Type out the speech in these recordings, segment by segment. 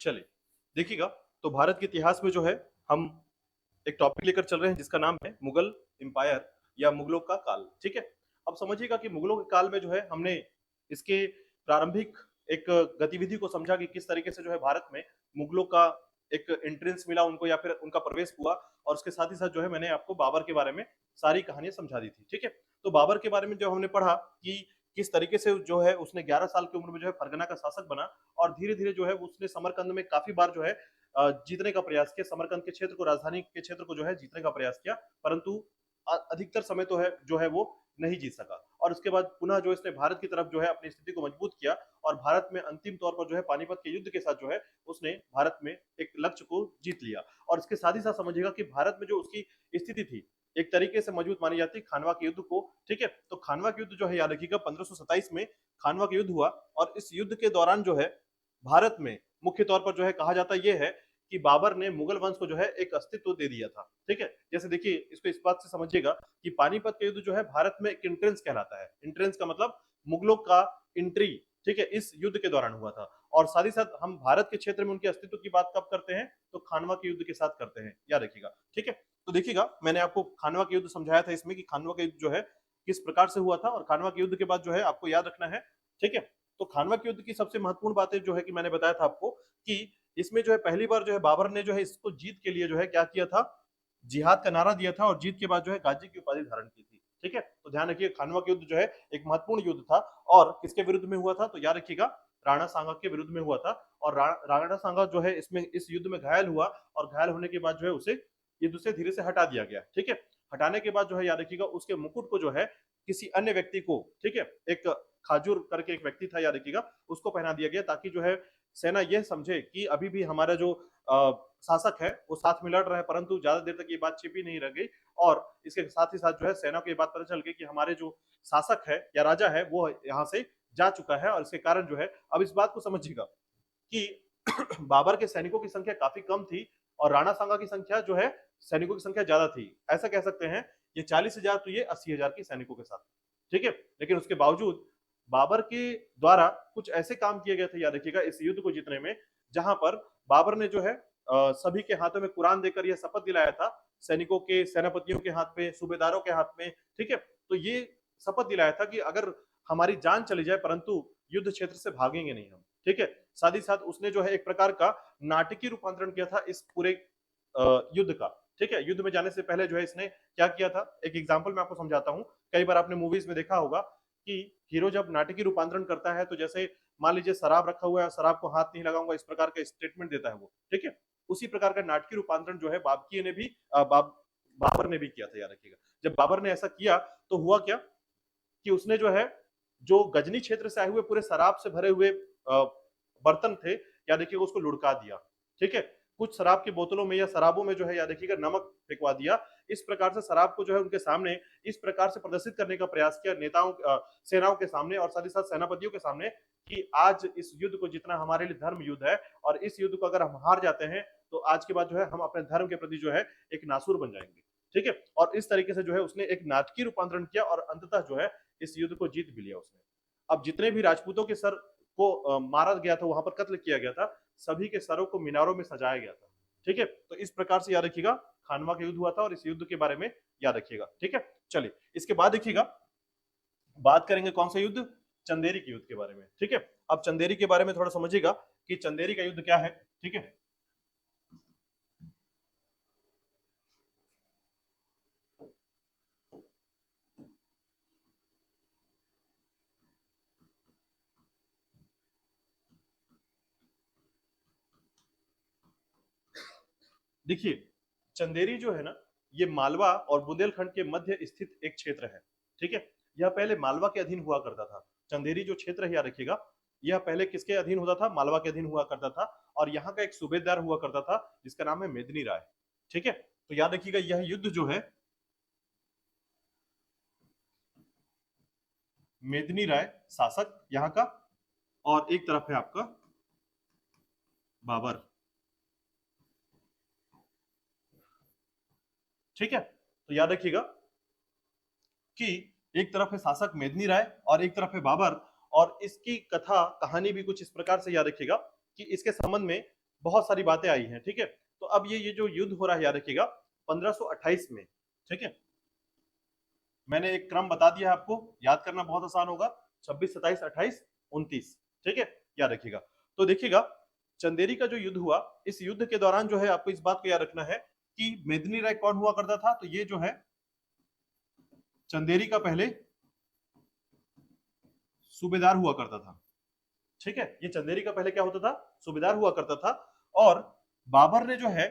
चलिए, देखिएगा, तो भारत के इतिहास में जो है हम एक टॉपिक लेकर चल रहे हैं जिसका नाम है मुगल एम्पायर या मुगलों का काल। ठीक है, अब समझिएगा कि मुगलों के काल में जो है हमने इसके प्रारंभिक एक गतिविधि को समझा कि किस तरीके से जो है भारत में मुगलों का एक एंट्रेंस मिला उनको या फिर उनका प्रवेश हुआ। और उसके साथ ही साथ जो है मैंने आपको बाबर के बारे में सारी कहानियां समझा दी थी। ठीक है, तो बाबर के बारे में जो हमने पढ़ा कि किस तरीके से जो है उसने 11 साल की उम्र में जो है फरगना का शासक बना और धीरे धीरे जो है उसने समरकंद में काफी बार जो है जीतने का प्रयास किया, समरकंद के क्षेत्र को, राजधानी के क्षेत्र को जो है जीतने का प्रयास किया, परंतु अधिकतर समय तो है जो है वो नहीं जीत सका। और उसके बाद पुनः जो इसने भारत की तरफ जो है अपनी स्थिति को मजबूत किया और भारत में अंतिम तौर पर जो है पानीपत के युद्ध के साथ जो है उसने भारत में एक लक्ष्य को जीत लिया। और इसके साथ ही साथ समझिएगा कि भारत में जो उसकी स्थिति थी एक तरीके से मजबूत मानी जाती है खानवा के युद्ध को। ठीक है, तो खानवा के युद्ध जो है याद रखिएगा 1527 में खानवा के युद्ध हुआ और इस युद्ध के दौरान जो है भारत में मुख्य तौर पर जो है कहा जाता यह है कि बाबर ने मुगल वंश को जो है एक अस्तित्व दे दिया था। ठीक है, जैसे देखिए इसको इस बात से समझिएगा कि पानीपत का युद्ध जो है भारत में एक इंट्रेंस कहलाता है। इंट्रेंस का मतलब मुगलों का एंट्री, ठीक है, इस युद्ध के दौरान हुआ था। और साथ ही साथ हम भारत के क्षेत्र में उनके अस्तित्व की बात कब करते हैं तो खानवा के युद्ध के साथ करते हैं, याद रखिएगा। ठीक है, तो देखिएगा मैंने आपको खानवा के युद्ध समझाया था इसमें कि खानवा का युद्ध जो है किस प्रकार से हुआ था और खानवा के युद्ध के बाद जो है आपको याद रखना है। ठीक है, तो खानवा के युद्ध की सबसे महत्वपूर्ण बातें जो है कि मैंने बताया था आपको कि इसमें जो है पहली बार जो है बाबर ने जो है इसको जीत के लिए जो है क्या किया था, जिहाद का नारा दिया था और जीत के बाद जो है गाजी की उपाधि धारण की थी। ठीक है, तो ध्यान रखिए खानवा के युद्ध जो है एक महत्वपूर्ण युद्ध था और किसके विरुद्ध में हुआ था तो याद रखिएगा राणा सांगा के विरुद्ध में हुआ था। और राणा सांगा जो है इसमें इस युद्ध में घायल हुआ और घायल होने के बाद जो है उसे युद्ध से धीरे से हटा दिया गया। ठीक है, हटाने के बाद जो है याद रखिएगा उसके मुकुट को जो है किसी अन्य व्यक्ति को, ठीक है, एक खाजूर करके एक व्यक्ति था याद रखिएगा, उसको पहना दिया गया ताकि जो है सेना यह समझे कि अभी भी हमारा जो शासक है वो साथ में लड़ रहा है, परंतु ज्यादा देर तक ये बात छिपी नहीं रह गई। और इसके साथ ही साथ जो है सेना को ये बात पता चल गई कि हमारे जो शासक है या राजा है वो यहाँ से जा चुका है। और इसके कारण जो है अब इस बात को समझिएगा कि बाबर के सैनिकों की संख्या काफी कम थी और राणा सांगा की संख्या जो है सैनिकों की संख्या ज्यादा थी। ऐसा कह सकते हैं ये 40,000 तो ये 80,000 की सैनिकों के साथ। ठीक है, लेकिन उसके बावजूद बाबर के द्वारा कुछ ऐसे काम किए गए थे याद रखिएगा इस युद्ध को जीतने में, जहां पर बाबर ने जो है सभी के हाथों में कुरान देकर यह शपथ दिलाया था, सैनिकों के, सेनापतियों के हाथ में, सूबेदारों के हाथ में। ठीक है, तो ये शपथ दिलाया था कि अगर हमारी जान चली जाए परंतु युद्ध क्षेत्र से भागेंगे नहीं हम। ठीक है, साथ ही साथ उसने जो है एक प्रकार का नाटकीय रूपांतरण किया था इस पूरे युद्ध का। ठीक है, युद्ध में जाने से पहले जो है इसने क्या किया था, एक एग्जांपल मैं आपको समझाता हूं। कई बार आपने मूवीज में देखा होगा कि हीरो जब नाटकीय रूपांतरण करता है तो जैसे मान लीजिए शराब रखा हुआ है, शराब को हाथ नहीं लगाऊंगा, इस प्रकार का स्टेटमेंट देता है वो। ठीक है, उसी प्रकार का नाटकीय रूपांतरण जो है बाबकी ने भी बाबर ने भी किया था याद रखिएगा। जब बाबर ने ऐसा किया तो हुआ क्या कि उसने जो है जो गजनी क्षेत्र से आए हुए पूरे शराब से भरे हुए बर्तन थे याद रखिएगा उसको लुढ़का दिया। ठीक है, कुछ शराब की बोतलों में या शराबों में जो है याद रखिएगा नमक फेंकवा दिया। इस प्रकार से शराब को जो है उनके सामने इस प्रकार से प्रदर्शित करने का प्रयास किया नेताओं, सेनाओं के सामने और साथ ही साथ सेनापतियों के सामने कि आज इस युद्ध को जितना हमारे लिए धर्म युद्ध है और इस युद्ध को अगर हम हार जाते हैं तो आज के बाद जो है हम अपने धर्म के प्रति जो है एक नासूर बन जाएंगे। ठीक है, और इस तरीके से जो है उसने एक नाटकीय रूपांतरण किया और अंततः जो है इस युद्ध को जीत भी लिया उसने। अब जितने भी राजपूतों के सर को मारा गया था, वहां पर कत्ल किया गया था, सभी के सरों को मीनारों में सजाया गया था। ठीक है, तो इस प्रकार से याद रखिएगा खानवा का युद्ध हुआ था और इस युद्ध के बारे में याद रखिएगा। ठीक है, चलिए इसके बाद देखिएगा बात करेंगे कौन सा युद्ध, चंदेरी के युद्ध के बारे में। ठीक है, अब चंदेरी के बारे में थोड़ा समझिएगा कि चंदेरी का युद्ध क्या है। ठीक है, देखिए चंदेरी जो है ना ये मालवा और बुंदेलखंड के मध्य स्थित एक क्षेत्र है। ठीक है, यह पहले मालवा के अधीन हुआ करता था। चंदेरी जो क्षेत्र है याद रखिएगा यह पहले किसके अधीन होता था, मालवा के अधीन हुआ करता था। और यहाँ का एक सूबेदार हुआ करता था जिसका नाम है मेदिनी राय। ठीक है, तो याद रखिएगा यह युद्ध जो है मेदिनी राय शासक यहाँ का और एक तरफ है आपका बाबर। ठीक है, तो याद रखिएगा कि एक तरफ है शासक मेदिनी राय और एक तरफ है बाबर। और इसकी कथा कहानी भी कुछ इस प्रकार से याद रखिएगा कि इसके संबंध में बहुत सारी बातें आई हैं, ठीक है। तो अब ये जो युद्ध हो रहा है याद रखिएगा 1528 में, ठीक है। मैंने एक क्रम बता दिया आपको, याद करना बहुत आसान होगा, 26, 27, 28, 29, ठीक है, याद रखिएगा। तो देखिएगा चंदेरी का जो युद्ध हुआ, इस युद्ध के दौरान जो है आपको इस बात को याद रखना है कि मेदिनी राय कौन हुआ करता था, तो ये जो है चंदेरी का पहले सूबेदार हुआ करता था, ठीक है। ये चंदेरी का पहले क्या होता था, सूबेदार हुआ करता था। और बाबर ने जो है,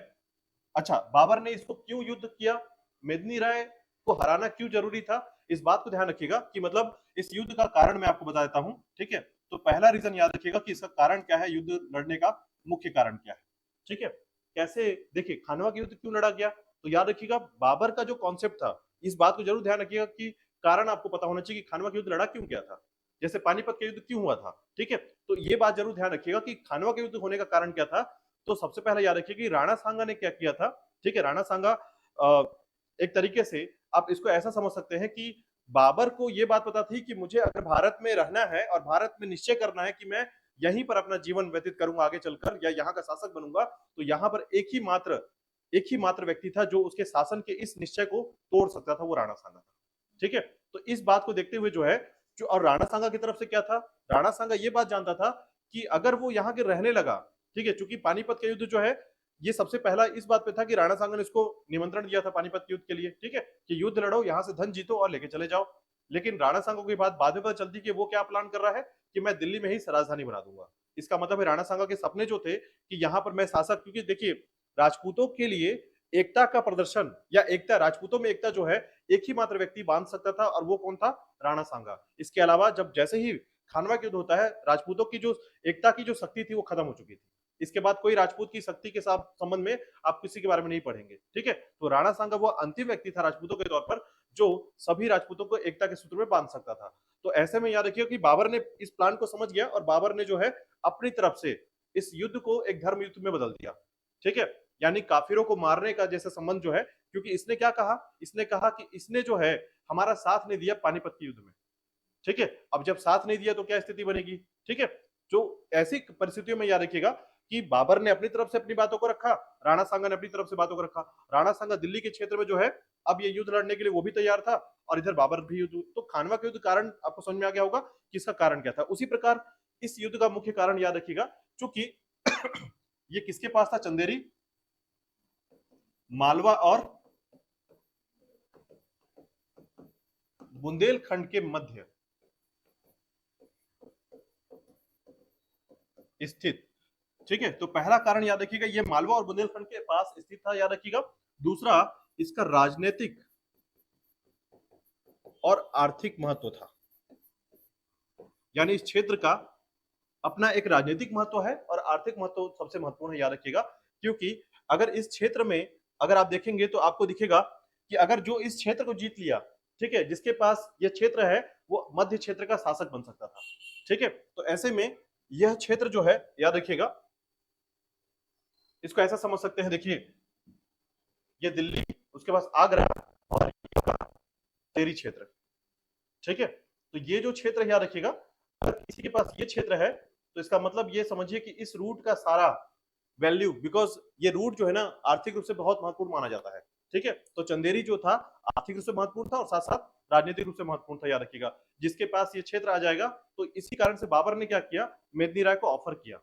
अच्छा बाबर ने इसको क्यों युद्ध किया, मेदिनी राय को हराना क्यों जरूरी था, इस बात को ध्यान रखिएगा कि मतलब इस युद्ध का कारण मैं आपको बता देता हूं, ठीक है। तो पहला रीजन याद रखिएगा कि इसका कारण क्या है, युद्ध लड़ने का मुख्य कारण क्या है, ठीक है। कैसे, देखिए खानवा का युद्ध क्यों लड़ा गया, तो याद रखिएगा बाबर का जो कॉन्सेप्ट था, इस बात को जरूर ध्यान रखिएगा कि कारण आपको पता होना चाहिए कि खानवा का युद्ध लड़ा क्यों गया था, जैसे पानीपत का युद्ध क्यों हुआ था, ठीक है। तो ये बात जरूर ध्यान रखिएगा कि खानवा का युद्ध होने का कारण क्या था। तो सबसे पहले याद रखिए कि राणा सांगा ने क्या किया था, ठीक है। राणा सांगा एक तरीके से आप इसको ऐसा समझ सकते हैं कि बाबर को यह बात पता थी कि मुझे अगर भारत में रहना है और भारत में निश्चय करना है कि मैं यहीं पर अपना जीवन व्यतीत करूंगा आगे चलकर या यहाँ का शासक बनूंगा, तो यहाँ पर एक ही मात्र व्यक्ति था जो उसके शासन के इस निश्चय को तोड़ सकता था, वो राणा सांगा था, ठीक है। तो इस बात को देखते हुए जो है, जो और राणा सांगा की तरफ से क्या था, राणा सांगा ये बात जानता था कि अगर वो यहाँ के रहने लगा, ठीक है, चूंकि पानीपत का युद्ध जो है ये सबसे पहला इस बात पे था कि राणा सांगा ने इसको निमंत्रण दिया था पानीपत युद्ध के लिए, ठीक है, कि युद्ध लड़ो, यहाँ से धन जीतो और लेके चले जाओ। लेकिन राणा सांगा की बात बाद में पता चलती कि वो क्या प्लान कर रहा है कि मैं दिल्ली में ही राजधानी बना दूंगा। इसका मतलब है राणा सांगा के सपने जो थे कि यहाँ पर मैं शासक, क्योंकि देखिए राजपूतों के लिए एकता का प्रदर्शन या एकता, राजपूतों में एकता जो है एक ही मात्र व्यक्ति बांध सकता था और वो कौन था, राणा सांगा। इसके अलावा जब जैसे ही खानवा का युद्ध होता है, राजपूतों की जो एकता की जो शक्ति थी वो खत्म हो चुकी थी। इसके बाद कोई राजपूत की शक्ति के साथ संबंध में आप किसी के बारे में नहीं पढ़ेंगे, ठीक है। तो राणा सांगा वो अंतिम व्यक्ति था राजपूतों के तौर पर जो सभी राजपूतों को एकता के सूत्र में बांध सकता था। तो ऐसे में याद रखिए कि बाबर ने इस प्लान को समझ गया और बाबर ने जो है अपनी तरफ से इस युद्ध को एक धर्म युद्ध में बदल दिया, ठीक है। यानी काफिरों को मारने का जैसे संबंध जो है, क्योंकि इसने क्या कहा, इसने कहा कि इसने जो है हमारा साथ नहीं दिया पानीपत के युद्ध में, ठीक है। अब जब साथ नहीं दिया तो क्या स्थिति बनेगी, ठीक है। जो ऐसी परिस्थितियों में याद रखिएगा कि बाबर ने अपनी तरफ से अपनी बातों को रखा, राणा सांगा ने अपनी तरफ से बातों को रखा। राणा सांगा दिल्ली के क्षेत्र में जो है अब ये युद्ध लड़ने के लिए वो भी तैयार था और इधर बाबर भी युद्ध, तो खानवा के युद्ध कारण आपको समझ में आ गया होगा कि इसका कारण क्या था। उसी प्रकार इस युद्ध का मुख्य कारण याद रखिएगा, चूंकि ये किसके पास था, चंदेरी, मालवा और बुंदेलखंड के मध्य स्थित, ठीक है। तो पहला कारण याद रखिएगा ये मालवा और बुंदेलखंड के पास स्थित था, याद रखिएगा। दूसरा इसका राजनीतिक और आर्थिक महत्व था, यानी इस क्षेत्र का अपना एक राजनीतिक महत्व है और आर्थिक महत्व सबसे महत्वपूर्ण है, याद रखिएगा। क्योंकि अगर इस क्षेत्र में अगर आप देखेंगे तो आपको दिखेगा कि अगर जो इस क्षेत्र को जीत लिया, ठीक है, जिसके पास यह क्षेत्र है वो मध्य क्षेत्र का शासक बन सकता था, ठीक है। तो ऐसे में यह क्षेत्र जो है याद रखिएगा, इसको ऐसा समझ सकते हैं, देखिए ये दिल्ली, उसके पास आगरा और तेरी क्षेत्र, ठीक है। तो ये जो क्षेत्र है याद रखिएगा, अगर किसी के पास ये क्षेत्र है तो इसका मतलब ये समझिए कि इस रूट का सारा वैल्यू, बिकॉज ये रूट जो है ना आर्थिक रूप से बहुत महत्वपूर्ण माना जाता है, ठीक है। तो चंदेरी जो था आर्थिक रूप से महत्वपूर्ण था और साथ साथ राजनीतिक रूप से महत्वपूर्ण था, याद रखिएगा। जिसके पास ये क्षेत्र आ जाएगा तो इसी कारण से बाबर ने क्या किया, मेदिनी राय को ऑफर किया,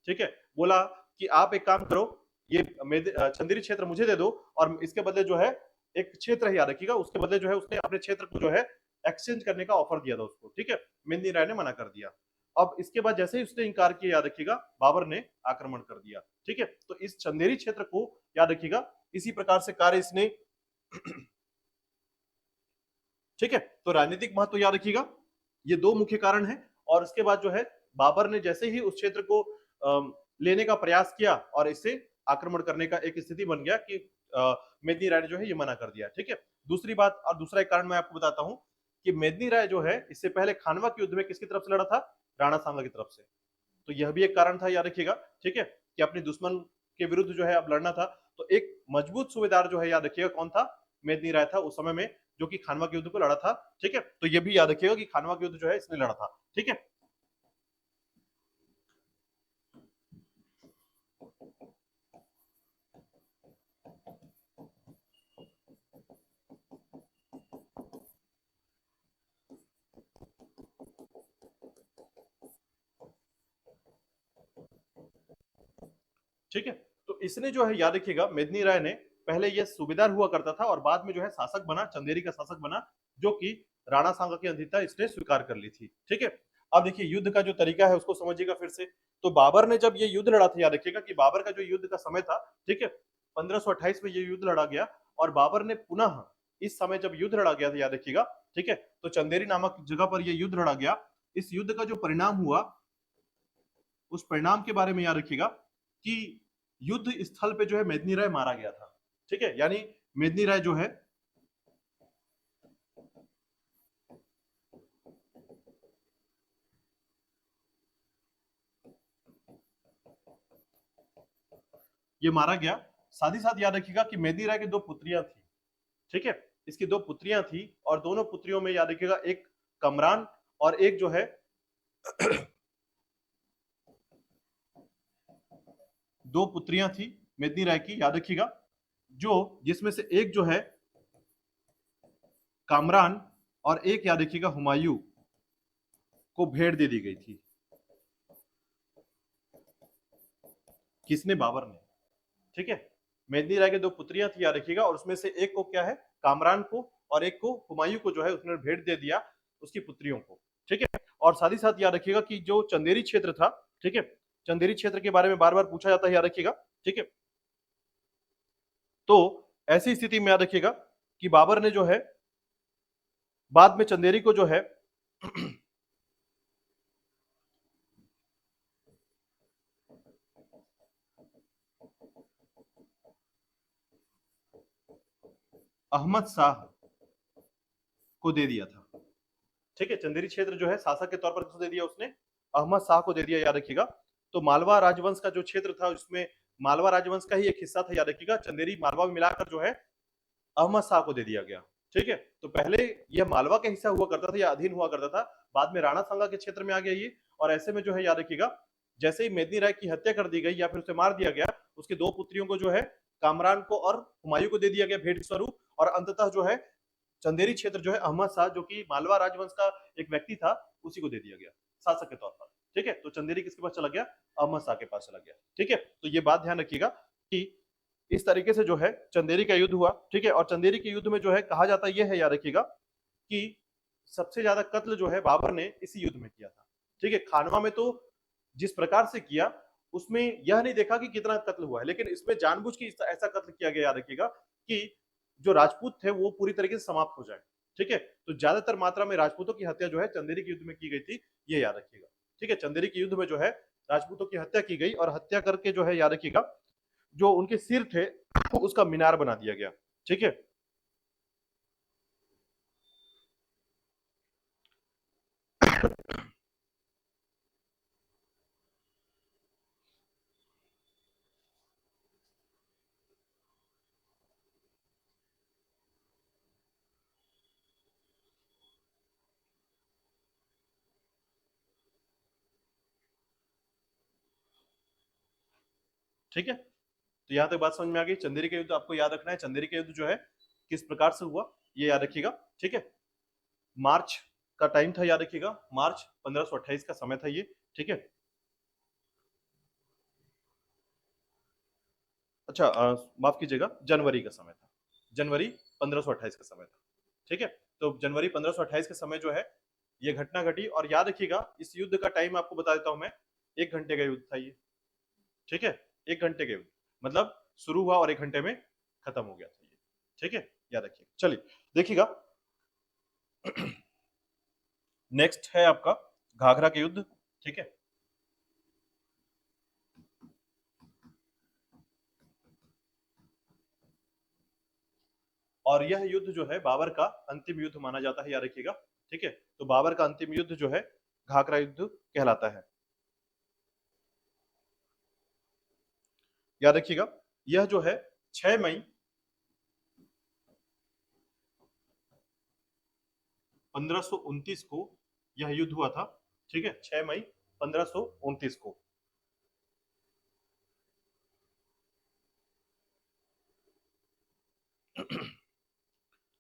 ठीक है। बोला कि आप एक काम करो, ये चंदेरी क्षेत्र मुझे दे दो और इसके बदले जो है एक क्षेत्र है, याद रखिएगा, उसके बदले जो है उसने अपने क्षेत्र को जो है एक्सचेंज करने का ऑफर दिया था उसको, ठीक है। मेदिनी राय ने मना कर दिया। अब इसके बाद जैसे ही उसने इंकार किया, याद रखिएगा, बाबर ने आक्रमण कर दिया, ठीक है। तो इस चंदेरी क्षेत्र को याद रखिएगा इसी प्रकार से कार्य इसने ठीक है। तो राजनीतिक महत्व याद रखिएगा, ये दो मुख्य कारण है। और इसके बाद जो है बाबर ने जैसे ही उस क्षेत्र को लेने का प्रयास किया और इससे आक्रमण करने का एक स्थिति बन गया कि मेदिनी राय ने जो है ये मना कर दिया, ठीक है। दूसरी बात और दूसरा एक कारण मैं आपको बताता हूं कि मेदिनी राय जो है इससे पहले खानवा के युद्ध में किसकी तरफ से लड़ा था, राणा सांगा की तरफ से। तो यह भी एक कारण था, याद रखिएगा, ठीक है, कि अपने दुश्मन के विरुद्ध जो है अब लड़ना था। तो एक मजबूत सूबेदार जो है याद रखिएगा कौन था, मेदिनी राय था उस समय में, जो कि खानवा के युद्ध को लड़ा था, ठीक है। तो यह भी याद रखिएगा कि खानवा के युद्ध जो है इसने लड़ा था, ठीक है। ठीक है। तो इसने जो है याद रखिएगा, मेदिनी राय ने पहले ये सूबेदार हुआ करता था और बाद में जो है शासक बना, चंदेरी का शासक बना, जो कि राणा सांगा की अधीनता इसने स्वीकार कर ली थी। ठीक है। अब देखिए युद्ध का जो तरीका है उसको समझिएगा फिर से। तो बाबर ने जब ये युद्ध लड़ा था, याद रखिएगा कि बाबर का जो युद्ध का समय था, ठीक है, 1528 में ये युद्ध लड़ा गया और बाबर ने पुनः इस समय जब युद्ध लड़ा गया था, याद रखिएगा, ठीक है, तो चंदेरी नामक जगह पर यह युद्ध लड़ा गया। इस युद्ध का जो परिणाम हुआ, उस परिणाम के बारे में याद रखिएगा कि युद्ध स्थल पे जो है मेदिनी राय मारा गया था। ठीक है, यानी मेदिनी राय जो है ये मारा गया। साथ ही साथ याद रखिएगा कि मेदिनी राय की दो पुत्रियां थी। ठीक है, इसकी दो पुत्रियां थी और दोनों पुत्रियों में याद रखिएगा एक कमरान और एक जो है दो पुत्रियां थी मेदिनी राय की, याद रखिएगा, जो जिसमें से एक जो है कामरान और एक याद रखिएगा हुमायूं को भेंट दे दी गई थी। किसने? बाबर ने। ठीक है, मेदिनी राय के दो पुत्रियां थी, याद रखिएगा, और उसमें से एक को क्या है, कामरान को, और एक को हुमायूं को जो है उसने भेंट दे दिया उसकी पुत्रियों को। ठीक है, और साथ ही साथ याद रखिएगा कि जो चंदेरी क्षेत्र था, ठीक है, चंदेरी क्षेत्र के बारे में बार बार पूछा जाता है, याद रखिएगा। ठीक है, तो ऐसी स्थिति में याद रखिएगा कि बाबर ने जो है बाद में चंदेरी को जो है अहमद शाह को दे दिया था। ठीक है, चंदेरी क्षेत्र जो है शासक के तौर पर किसको दे दिया उसने? अहमद शाह को दे दिया, याद रखिएगा। तो मालवा राजवंश का जो क्षेत्र था उसमें मालवा राजवंश का ही एक हिस्सा था, याद रखिएगा, चंदेरी मालवा में मिलाकर जो है अहमद शाह को दे दिया गया। ठीक है, तो पहले यह मालवा का हिस्सा हुआ करता था या अधीन हुआ करता था, बाद में राणा सांगा के क्षेत्र में आ गया ये। और ऐसे में जो है याद रखिएगा, जैसे ही मेदिनी राय की हत्या कर दी गई या फिर उसे मार दिया गया, उसके दो पुत्रियों को जो है कामरान को और हुमायूं को दे दिया गया भेंट स्वरूप, और अंततः जो है चंदेरी क्षेत्र जो है अहमद शाह, जो कि मालवा राजवंश का एक व्यक्ति था, उसी को दे दिया गया शासक के तौर पर। ठीक है, तो चंदेरी किसके पास चला गया? अहमद शाह के पास चला गया। ठीक है, तो ये बात ध्यान रखिएगा कि इस तरीके से जो है चंदेरी का युद्ध हुआ। ठीक है, और चंदेरी के युद्ध में जो है कहा जाता यह है, याद रखिएगा, कि सबसे ज्यादा कत्ल जो है बाबर ने इसी युद्ध में किया था। ठीक है, खानवा में तो जिस प्रकार से किया उसमें यह नहीं देखा कि कितना कत्ल हुआ है, लेकिन इसमें जानबूझ के ऐसा कत्ल किया गया, याद रखिएगा, कि जो राजपूत थे वो पूरी तरीके से समाप्त हो जाए। ठीक है, तो ज्यादातर मात्रा में राजपूतों की हत्या जो है चंदेरी के युद्ध में की गई थी, ये याद रखिएगा। ठीक है, चंदेरी के युद्ध में जो है राजपूतों की हत्या की गई और हत्या करके जो है याद रखिएगा जो उनके सिर थे उसका मीनार बना दिया गया। ठीक है, ठीक है, तो यहां तक बात समझ में आ गई। चंदेरी का युद्ध आपको याद रखना है, चंदेरी का युद्ध जो है किस प्रकार से हुआ ये याद रखिएगा। ठीक है, मार्च का टाइम था, याद रखिएगा, मार्च 1528 का समय था ये। ठीक है, अच्छा माफ कीजिएगा, जनवरी का समय था, जनवरी 1528 का समय था। ठीक है, तो जनवरी 1528 के समय जो है ये घटना घटी, और याद रखिएगा इस युद्ध का टाइम आपको बता देता हूं मैं, 1 घंटे का युद्ध था ये। ठीक है, 1 घंटे के युद्ध, मतलब शुरू हुआ और 1 घंटे में खत्म हो गया था ये। ठीक है, याद रखिएगा। चलिए देखिएगा, नेक्स्ट है आपका घाघरा के युद्ध। ठीक है, और यह युद्ध जो है बाबर का अंतिम युद्ध माना जाता है, याद रखिएगा। ठीक है, तो बाबर का अंतिम युद्ध जो है घाघरा युद्ध कहलाता है, याद रखिएगा। यह जो है 6 मई 1529 को यह युद्ध हुआ था। ठीक है, 6 मई 1529 को।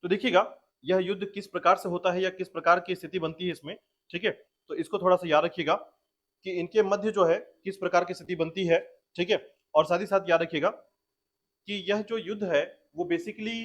तो देखिएगा यह युद्ध किस प्रकार से होता है या किस प्रकार की स्थिति बनती है इसमें। ठीक है, तो इसको थोड़ा सा याद रखिएगा कि इनके मध्य जो है किस प्रकार की स्थिति बनती है। ठीक है, और साथ ही साथ याद रखिएगा कि यह जो युद्ध है वो बेसिकली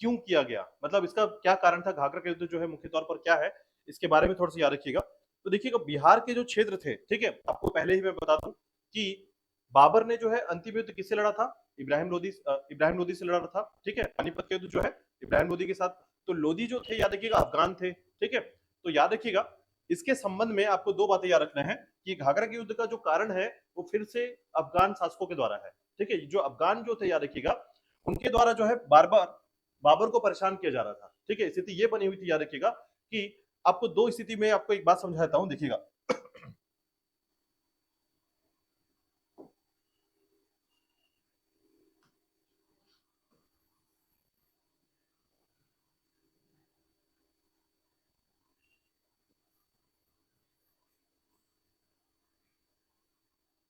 क्यों किया गया, मतलब इसका क्या कारण था, घाघरा का युद्ध जो है मुख्य तौर पर क्या है, इसके बारे में थोड़ा सा याद रखिएगा। तो देखिएगा बिहार के जो क्षेत्र थे, ठीक है, आपको पहले ही मैं बता दूं कि बाबर ने जो है अंतिम युद्ध किससे लड़ा था, इब्राहिम लोदी से लड़ा था, ठीक है, पानीपत का युद्ध जो है इब्राहिम लोदी के साथ। तो लोदी जो थे याद रखिएगा अफगान थे, ठीक है। तो याद रखिएगा इसके संबंध में आपको दो बातें याद रखना है कि घाघरा के युद्ध का जो कारण है वो फिर से अफगान शासकों के द्वारा है, ठीक है। जो अफगान जो थे याद रखिएगा उनके द्वारा जो है बार बार बाबर को परेशान किया जा रहा था, ठीक है। स्थिति ये बनी हुई थी याद रखिएगा कि आपको दो स्थिति में आपको एक बात समझाता हूं, देखिएगा।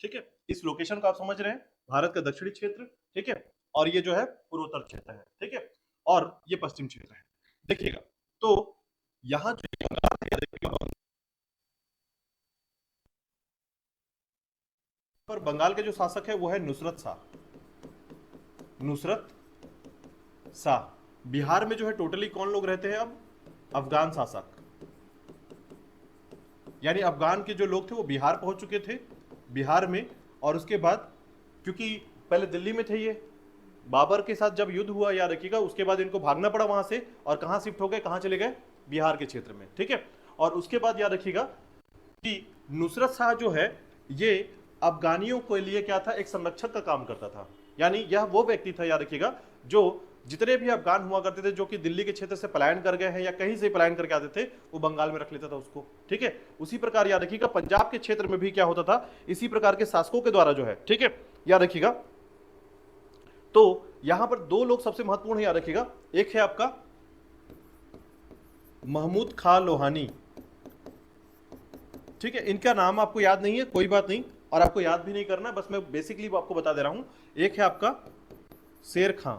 ठीक है, इस लोकेशन को आप समझ रहे हैं, भारत का दक्षिणी क्षेत्र, ठीक है, और ये जो है पूर्वोत्तर क्षेत्र है, ठीक है, और ये पश्चिम क्षेत्र है। देखिएगा तो यहाँ जो बंगाल है, देखिएगा पर बंगाल के जो शासक है वो है नुसरत शाह, नुसरत शाह। बिहार में जो है टोटली कौन लोग रहते हैं अब, अफगान शासक, यानी अफगान के जो लोग थे वो बिहार पहुंच चुके थे, बिहार में। और उसके बाद क्योंकि पहले दिल्ली में थे ये, बाबर के साथ जब युद्ध हुआ याद रखिएगा उसके बाद इनको भागना पड़ा वहां से, और कहां शिफ्ट हो गए, कहां चले गए, बिहार के क्षेत्र में, ठीक है। और उसके बाद याद रखिएगा कि नुसरत शाह जो है ये अफगानियों के लिए क्या था, एक संरक्षक का काम करता था, यानी यह वो व्यक्ति था याद रखिएगा जो जितने भी अफगान हुआ करते थे जो कि दिल्ली के क्षेत्र से पलायन कर गए हैं या कहीं से पलायन करके आते थे वो बंगाल में रख लेता था उसको, ठीक है। उसी प्रकार याद रखिएगा पंजाब के क्षेत्र में भी क्या होता था, इसी प्रकार के शासकों के द्वारा जो है, ठीक है, याद रखिएगा। तो यहां पर दो लोग सबसे महत्वपूर्ण है याद रखिएगा, एक है आपका महमूद खां लोहानी, ठीक है। इनका नाम आपको याद नहीं है, कोई बात नहीं, और आपको याद भी नहीं करना, बस मैं बेसिकली आपको बता दे रहा हूं। एक है आपका शेर खां,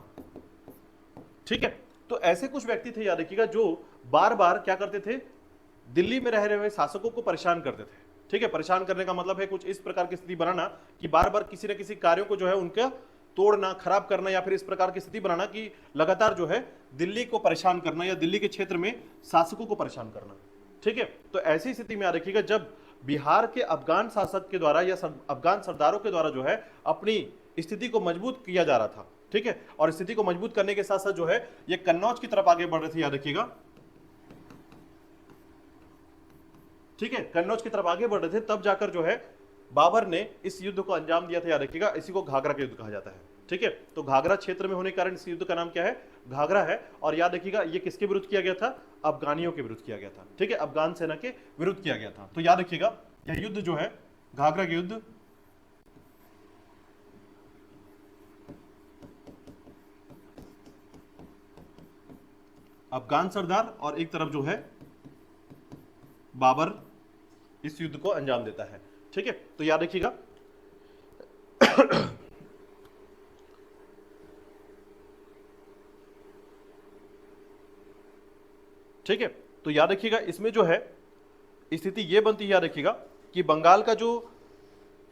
ठीक है। तो ऐसे कुछ व्यक्ति थे याद रखिएगा जो बार बार क्या करते थे, दिल्ली में रह रहे हुए शासकों को परेशान करते थे, ठीक है। परेशान करने का मतलब है कुछ इस प्रकार की स्थिति बनाना कि बार बार किसी न किसी कार्यों को जो है उनका तोड़ना, खराब करना, या फिर इस प्रकार की स्थिति बनाना कि लगातार जो है दिल्ली को परेशान करना या दिल्ली के क्षेत्र में शासकों को परेशान करना, ठीक है। तो ऐसी स्थिति में याद रखिएगा जब बिहार के अफगान शासक के द्वारा या अफगान सरदारों के द्वारा जो है अपनी स्थिति को मजबूत किया जा रहा था, ठीक है। और स्थिति को मजबूत करने के साथ साथ जो है ये कन्नौज की तरफ आगे बढ़ रहे थे याद रखिएगा, ठीक है, कन्नौज की तरफ आगे बढ़ रहे थे, तब जाकर जो है बाबर ने इस युद्ध को अंजाम दिया था याद रखिएगा। इसी को घाघरा का युद्ध कहा जाता है, ठीक है। तो घाघरा क्षेत्र में होने के कारण इस युद्ध का नाम क्या है, घाघरा है। और याद रखिएगा ये किसके विरुद्ध किया गया था, अफगानियों के विरुद्ध किया गया था, ठीक है, अफगान सेना के विरुद्ध किया गया था। तो याद रखिएगा यह युद्ध जो है घाघरा के युद्ध अफगान सरदार और एक तरफ जो है बाबर इस युद्ध को अंजाम देता है, ठीक है। तो याद रखिएगा ठीक है। तो याद रखिएगा इसमें जो है स्थिति ये बनती है याद रखिएगा कि बंगाल का जो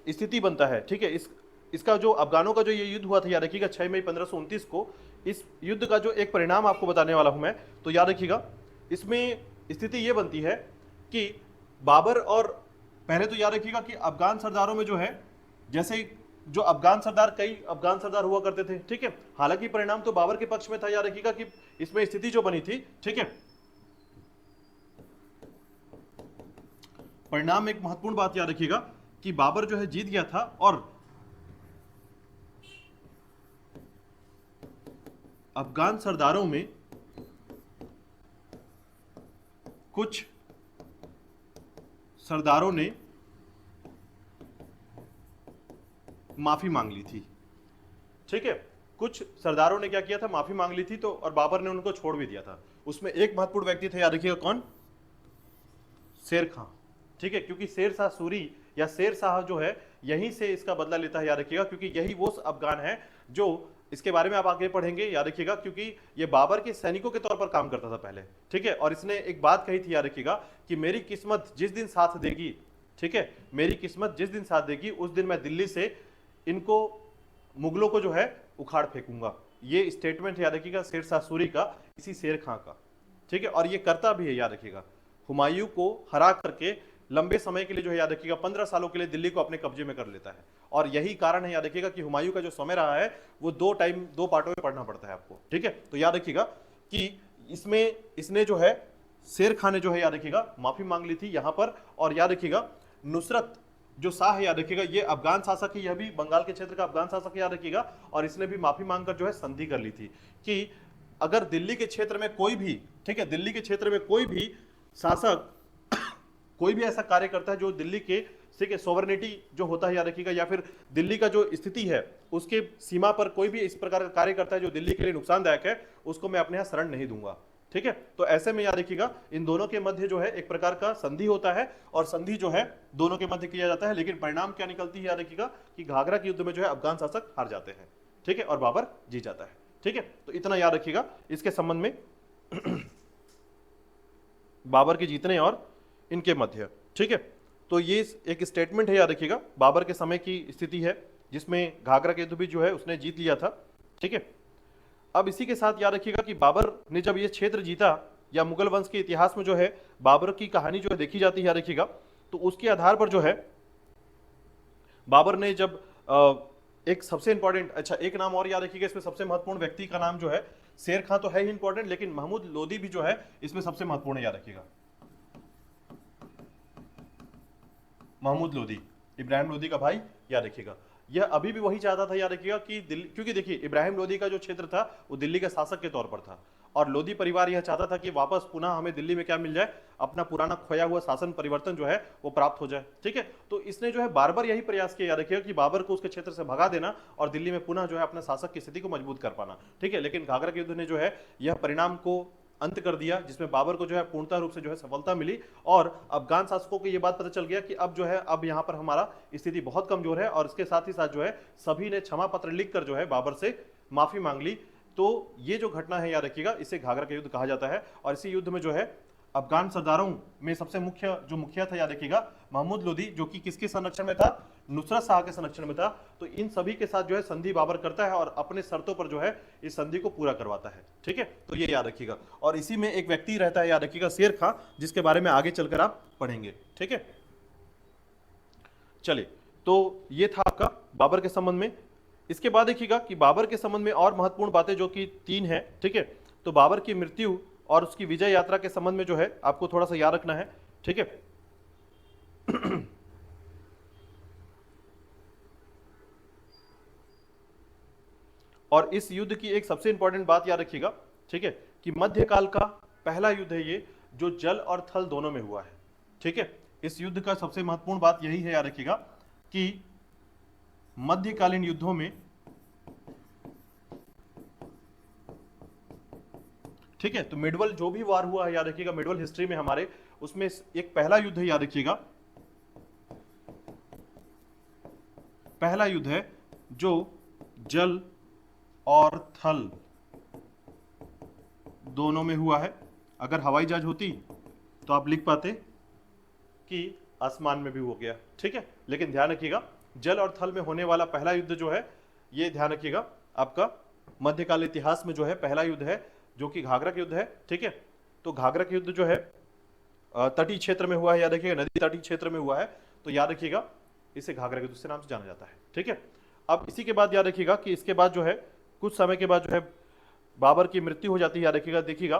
स्थिति बनता है, ठीक है, इसका जो अफगानों का जो ये युद्ध हुआ था याद रखिएगा 6 मई 1529 को, इस युद्ध का जो एक परिणाम आपको बताने वाला हूं मैं। तो याद रखिएगा इसमें स्थिति ये बनती है कि बाबर, और पहले तो याद रखिएगा कि अफगान सरदारों में जो है, जैसे जो अफगान सरदार, कई अफगान सरदार हुआ करते थे, ठीक है, हालांकि परिणाम तो बाबर के पक्ष में था याद रखिएगा कि इसमें स्थिति जो बनी थी, ठीक है, परिणाम एक महत्वपूर्ण बात याद रखिएगा कि बाबर जो है जीत गया था, और अफगान सरदारों में कुछ सरदारों ने माफी मांग ली थी, ठीक है, कुछ सरदारों ने क्या किया था, माफी मांग ली थी। तो और बाबर ने उनको छोड़ भी दिया था। उसमें एक महत्वपूर्ण व्यक्ति थे याद रखिएगा, कौन, शेर खां, ठीक है, क्योंकि शेर शाह सूरी या शेर शाह जो है यहीं से इसका बदला लेता है याद रखिएगा, क्योंकि यही वो अफगान है जो, इसके बारे में आप आगे पढ़ेंगे याद रखिएगा, क्योंकि ये बाबर के सैनिकों के तौर पर काम करता था पहले, ठीक है। और इसने एक बात कही थी याद रखिएगा कि मेरी किस्मत जिस दिन साथ देगी, ठीक है, मेरी किस्मत जिस दिन साथ देगी उस दिन मैं दिल्ली से इनको मुगलों को जो है उखाड़ फेंकूंगा। ये स्टेटमेंट याद रखिएगा शेर शाह सूरी का, इसी शेर खां का, ठीक है। और ये करता भी है, याद रखिएगा, हुमायूं को हरा करके लंबे समय के लिए जो है याद रखिएगा 15 सालों के लिए दिल्ली को अपने कब्जे में कर लेता है। और यही कारण है याद रखिएगा कि हुमायूं का जो समय रहा है वो दो पार्टों में पढ़ना पड़ता है आपको, ठीक है। तो याद रखिएगा कि इसमें इसने जो है शेर खान ने जो है याद रखिएगा माफी मांग ली थी यहां पर। और याद रखिएगा नुसरत जो शाह है याद रखिएगा ये अफगान शासक है, यह भी बंगाल के क्षेत्र का अफगान शासक याद रखिएगा। और इसने भी माफी मांगकर जो है संधि कर ली थी कि अगर दिल्ली के क्षेत्र में कोई भी, ठीक है, दिल्ली के क्षेत्र में कोई भी शासक कोई भी ऐसा कार्य करता है जो दिल्ली के, ठीक है, सोवरेनिटी जो होता है याद रखिएगा, या फिर दिल्ली का जो स्थिति है उसके सीमा पर कोई भी इस प्रकार का कार्य करता है जो दिल्ली के लिए नुकसानदायक है, उसको मैं अपने यहां शरण नहीं दूंगा, ठीक है। तो ऐसे में याद रखिएगा इन दोनों के मध्य जो है एक प्रकार का संधि होता है, और संधि जो है दोनों के मध्य किया जाता है। लेकिन परिणाम क्या निकलती है याद रखिएगा कि घाघरा के युद्ध में जो है अफगान शासक हार जाते हैं, ठीक है, और बाबर जीत जाता है, ठीक है। तो इतना याद रखिएगा इसके संबंध में बाबर के जीतने और इनके मध्य, ठीक है। तो ये एक स्टेटमेंट है याद रखिएगा बाबर के समय की स्थिति है, जिसमें घाघरा के युद्ध भी जो है उसने जीत लिया था, ठीक है। अब इसी के साथ याद रखिएगा कि बाबर ने जब ये क्षेत्र जीता, या मुगल वंश के इतिहास में जो है बाबर की कहानी जो है देखी जाती है याद रखिएगा, तो उसके आधार पर जो है बाबर ने जब एक सबसे इंपॉर्टेंट, अच्छा एक नाम और याद रखिएगा इसमें, सबसे महत्वपूर्ण व्यक्ति का नाम जो है, शेर खां तो है ही इंपॉर्टेंट, लेकिन महमूद लोदी भी जो है इसमें सबसे महत्वपूर्ण है, याद रखिएगा। महमूद लोदी, इब्राहिम लोदी का भाई, याद रखिएगा। यह अभी भी वही चाहता था याद रखिएगा कि दिल्ली, क्योंकि देखिए इब्राहिम लोदी का जो क्षेत्र था वो दिल्ली के शासक के तौर पर था, और लोदी परिवार यह चाहता था कि वापस पुनः हमें दिल्ली में क्या मिल जाए, अपना पुराना खोया हुआ शासन परिवर्तन जो है वो प्राप्त हो जाए, ठीक है। तो इसने जो है बार बार यही प्रयास किया याद रखिएगा कि बाबर को उसके क्षेत्र से भगा देना और दिल्ली में पुनः जो है अपने शासक की स्थिति को मजबूत कर पाना, ठीक है। लेकिन घाघरा के युद्ध ने जो है यह परिणाम को अंत कर दिया, जिसमें बाबर को जो है पूर्णतः रूप से जो है सफलता मिली, और अफगान शासकों को यह बात पता चल गया कि अब जो है अब यहाँ पर हमारा स्थिति बहुत कमजोर है, और इसके साथ ही साथ जो है सभी ने क्षमा पत्र लिखकर जो है बाबर से माफी मांग ली। तो ये जो घटना है याद रखिएगा इसे घाघरा का युद्ध कहा जाता है। और इसी युद्ध में जो है अफगान सरदारों में सबसे मुखिया था याद रखिएगा महमूद लोदी, जो कि किसके संरक्षण में था, नुसरत शाह के संरक्षण में था। तो इन सभी के साथ जो है संधि बाबर करता है और अपने शर्तों पर जो है इस संधि को पूरा करवाता है, ठीक है। तो ये याद रखिएगा। और इसी में एक व्यक्ति रहता है याद रखिएगा शेर खां, जिसके बारे में आगे चलकर आप पढ़ेंगे, ठीक है। चलिए, तो ये था आपका बाबर के संबंध में। इसके बाद देखिएगा कि बाबर के संबंध में और महत्वपूर्ण बातें जो कि 3 है, ठीक है। तो बाबर की मृत्यु और उसकी विजय यात्रा के संबंध में जो है आपको थोड़ा सा याद रखना है, ठीक है। और इस युद्ध की एक सबसे इंपॉर्टेंट बात याद रखिएगा, ठीक है, कि मध्यकाल का पहला युद्ध है ये, जो जल और थल दोनों में हुआ है, ठीक है। इस युद्ध का सबसे महत्वपूर्ण बात यही है याद रखिएगा कि मध्यकालीन युद्धों में, ठीक है, तो मिडवल जो भी वार हुआ है याद रखिएगा मिडवल हिस्ट्री में हमारे, उसमें एक पहला युद्ध है याद रखिएगा, पहला युद्ध है जो जल और थल दोनों में हुआ है। अगर हवाई जहाज होती तो आप लिख पाते कि आसमान में भी हो गया, ठीक है। लेकिन ध्यान रखिएगा जल और थल में होने वाला पहला युद्ध जो है, ये ध्यान रखिएगा आपका मध्यकाल इतिहास में जो है पहला युद्ध है, जो कि घाघरा का युद्ध है, ठीक है। तो घाघरा का युद्ध जो है तटीय क्षेत्र में हुआ है, याद रखिएगा नदी तटीय क्षेत्र में हुआ है, तो याद रखिएगा इसे घाघरा के युद्ध से नाम से जाना जाता है, ठीक है। अब इसी के बाद याद रखिएगा कि इसके बाद जो है कुछ समय के बाद जो है बाबर की मृत्यु हो जाती है, याद रखिएगा। देखिएगा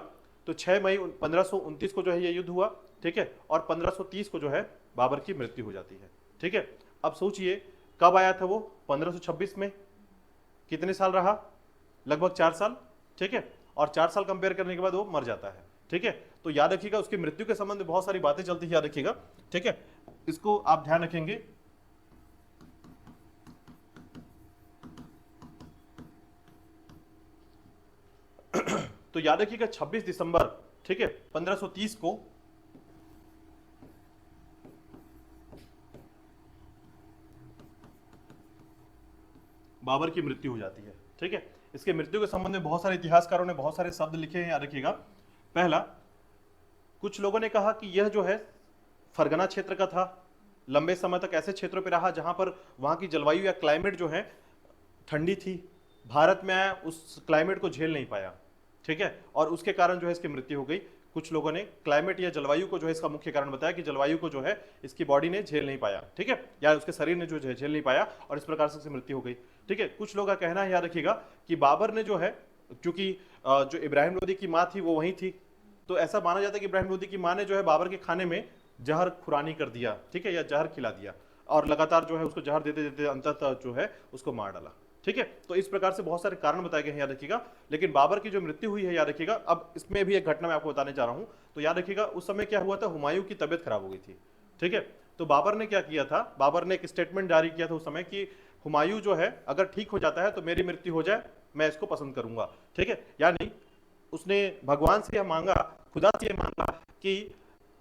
तो 6 मई 1529 को जो है ये युद्ध हुआ, ठीक है, और 1530 को जो है बाबर की मृत्यु हो जाती है, ठीक है। अब सोचिए कब आया था वो, 1526 में। कितने साल रहा, लगभग 4 साल, ठीक है। और 4 साल कंपेयर करने के बाद वो मर जाता है, ठीक है। तो याद रखिएगा उसकी मृत्यु के संबंध में बहुत सारी बातें चलती है, याद रखिएगा, ठीक है। इसको आप ध्यान रखेंगे। तो याद रखिएगा 26 दिसंबर, ठीक है, 1530 को बाबर की मृत्यु हो जाती है, ठीक है। इसके मृत्यु के संबंध में बहुत सारे इतिहासकारों ने बहुत सारे शब्द लिखे हैं, याद रखिएगा। पहला, कुछ लोगों ने कहा कि यह जो है फरगना क्षेत्र का था, लंबे समय तक ऐसे क्षेत्रों पर रहा जहां पर वहां की जलवायु या क्लाइमेट जो है ठंडी थी, भारत में आया, उस क्लाइमेट को झेल नहीं पाया, ठीक है, और उसके कारण जो है इसकी मृत्यु हो गई। कुछ लोगों ने क्लाइमेट या जलवायु को जो है इसका मुख्य कारण बताया कि जलवायु को जो है इसकी बॉडी ने झेल नहीं पाया, ठीक है, या उसके शरीर ने जो है झेल नहीं पाया और इस प्रकार से इसकी मृत्यु हो गई, ठीक है। कुछ लोगों का कहना है, याद रखिएगा, कि बाबर ने जो है, क्योंकि जो इब्राहिम लोदी की माँ थी वो वहीं थी, तो ऐसा माना जाता है कि इब्राहिम लोदी की माँ ने जो है बाबर के खाने में जहर खुरानी कर दिया, ठीक है, या जहर खिला दिया, और लगातार जो है उसको जहर देते देते अंततः जो है उसको मार डाला, ठीक है। तो इस प्रकार से बहुत सारे कारण बताए गए हैं, याद रखिएगा। लेकिन बाबर की जो मृत्यु हुई है, याद रखिएगा, अब इसमें भी एक घटना मैं आपको बताने जा रहा हूं, तो याद रखिएगा उस समय क्या हुआ था, हुमायूं की तबीयत खराब हो गई थी, ठीक है। तो बाबर ने क्या किया था, बाबर ने एक स्टेटमेंट जारी किया था उस समय कि हुमायूं जो है अगर ठीक हो जाता है तो मेरी मृत्यु हो जाए, मैं इसको पसंद करूंगा, ठीक है। यानी उसने भगवान से यह मांगा, खुदा से यह मांगा कि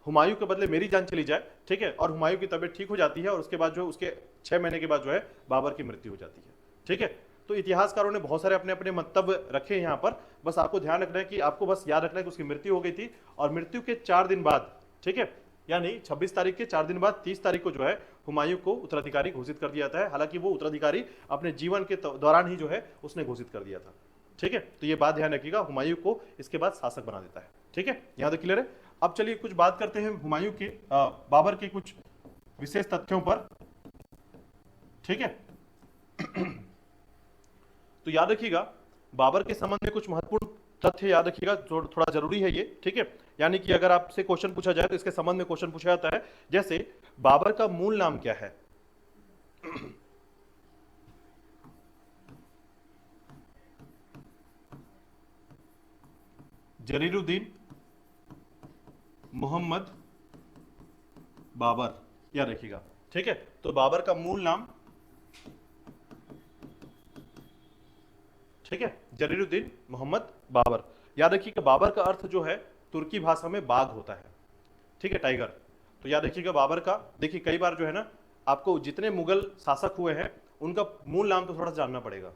हुमायूं के बदले मेरी जान चली जाए, ठीक है, और हुमायूं की तबीयत ठीक हो जाती है और उसके बाद जो उसके 6 महीने के बाद जो है बाबर की मृत्यु हो जाती है, ठीक है। तो इतिहासकारों ने बहुत सारे अपने अपने मंतव्य रखे हैं यहाँ पर, बस आपको ध्यान रखना है कि आपको बस याद रखना है कि उसकी मृत्यु हो गई थी, और मृत्यु के 4 दिन बाद, ठीक है, यानी 26 तारीख के 4 दिन बाद 30 तारीख को जो है हुमायूं को उत्तराधिकारी घोषित कर दिया जाता है। हालांकि वो उत्तराधिकारी अपने जीवन के दौरान ही जो है उसने घोषित कर दिया था, ठीक है। तो ये बात ध्यान रखिएगा, हुमायूं को इसके बाद शासक बना देता है, ठीक है, यहाँ तक क्लियर है। अब चलिए कुछ बात करते हैं हुमायूं के बाबर के कुछ विशेष तथ्यों पर, ठीक है। तो याद रखिएगा बाबर के संबंध में कुछ महत्वपूर्ण तथ्य याद रखिएगा, थोड़ा जरूरी है ये, ठीक है। यानी कि अगर आपसे क्वेश्चन पूछा जाए तो इसके संबंध में क्वेश्चन पूछा जाता है, जैसे बाबर का मूल नाम क्या है? जरीरुद्दीन मोहम्मद बाबर, याद रखिएगा, ठीक है। तो बाबर का मूल नाम, ठीक है, जरीरुद्दीन मोहम्मद बाबर। याद रखिएगा बाबर का अर्थ जो है तुर्की भाषा में बाघ होता है, ठीक है, टाइगर। तो याद रखिएगा बाबर का, देखिए कई बार जो है ना, आपको जितने मुगल शासक हुए हैं उनका मूल नाम तो थोड़ा सा जानना पड़ेगा,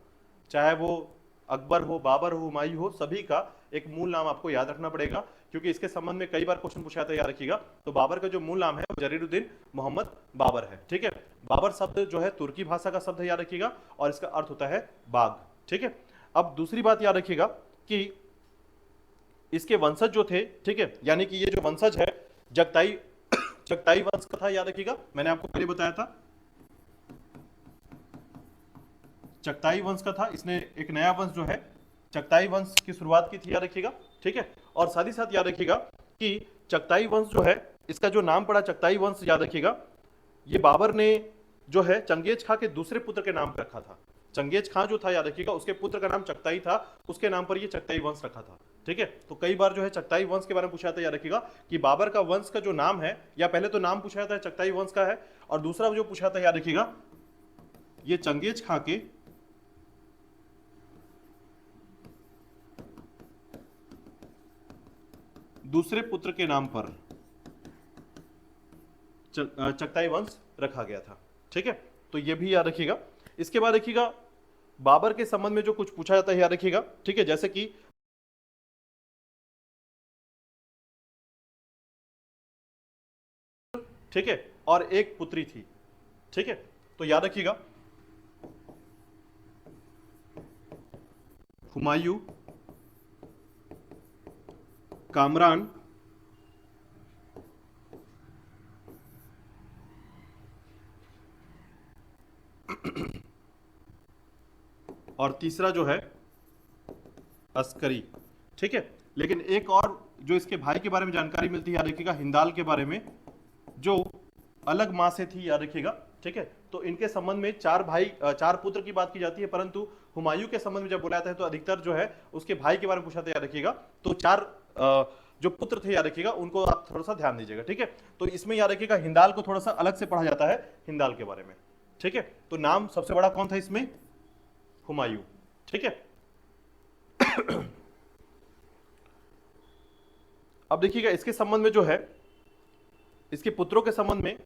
चाहे वो अकबर हो, बाबर हो, हुमायूं हो, सभी का एक मूल नाम आपको याद रखना पड़ेगा, क्योंकि इसके संबंध में कई बार क्वेश्चन पूछा था, याद रखिएगा। तो बाबर का जो मूल नाम है वो जरीरुद्दीन मोहम्मद बाबर है, ठीक है। बाबर शब्द जो है तुर्की भाषा का शब्द है, याद रखिएगा, और इसका अर्थ होता है बाघ, ठीक है। अब दूसरी बात याद रखिएगा कि इसके वंशज जो थे, ठीक है, यानी कि ये जो वंशज है जगताई चगताई वंश का था, याद रखिएगा, मैंने आपको पहले बताया था चगताई वंश का था। इसने एक नया वंश जो है चगताई वंश की शुरुआत की थी, याद रखिएगा, ठीक है। और साथ ही साथ याद रखिएगा कि चगताई वंश जो है, इसका जो नाम पड़ा चगताई वंश, याद रखिएगा, ये बाबर ने जो है चंगेज खां के दूसरे पुत्र के नाम पर रखा था। चंगेज खां जो था, याद रखिएगा, उसके पुत्र का नाम चगताई था, उसके नाम पर ये चगताई वंश रखा था, ठीक है। तो कई बार जो है चगताई वंश के बारे में पूछा जाता है, याद रखिएगा, कि बाबर का वंश का जो नाम है, या पहले तो नाम पूछा जाता है चगताई वंश का है, और दूसरा जो पूछा जाता है, याद रखिएगा, ये चंगेज खां के दूसरे पुत्र के नाम पर चगताई वंश रखा गया था, ठीक है। तो ये भी याद रखिएगा। इसके बाद देखिएगा बाबर के संबंध में जो कुछ पूछा जाता है, याद रखिएगा, ठीक है, जैसे कि ठीक है, और एक पुत्री थी, ठीक है। तो याद रखिएगा हुमायूं, कामरान और तीसरा जो है अस्करी, ठीक है। लेकिन एक और जो इसके भाई के बारे में जानकारी मिलती है, याद रखिएगा, हिंदाल के बारे में, जो अलग मां से थी, याद रखिएगा, ठीक है। तो इनके संबंध में 4 भाई 4 पुत्र की बात की जाती है, परंतु हुमायूं के संबंध में जब बोला जाता है तो अधिकतर जो है उसके भाई के बारे में पूछा था, याद रखिएगा। तो 4 जो पुत्र थे, याद रखिएगा, उनको आप थोड़ा सा ध्यान दीजिएगा, ठीक है। तो इसमें याद रखिएगा हिंदाल को थोड़ा सा अलग से पढ़ा जाता है, हिंदाल के बारे में, ठीक है। तो नाम सबसे बड़ा कौन था इसमें? हुमायूं, ठीक है। अब देखिएगा इसके संबंध में जो है, इसके पुत्रों के संबंध में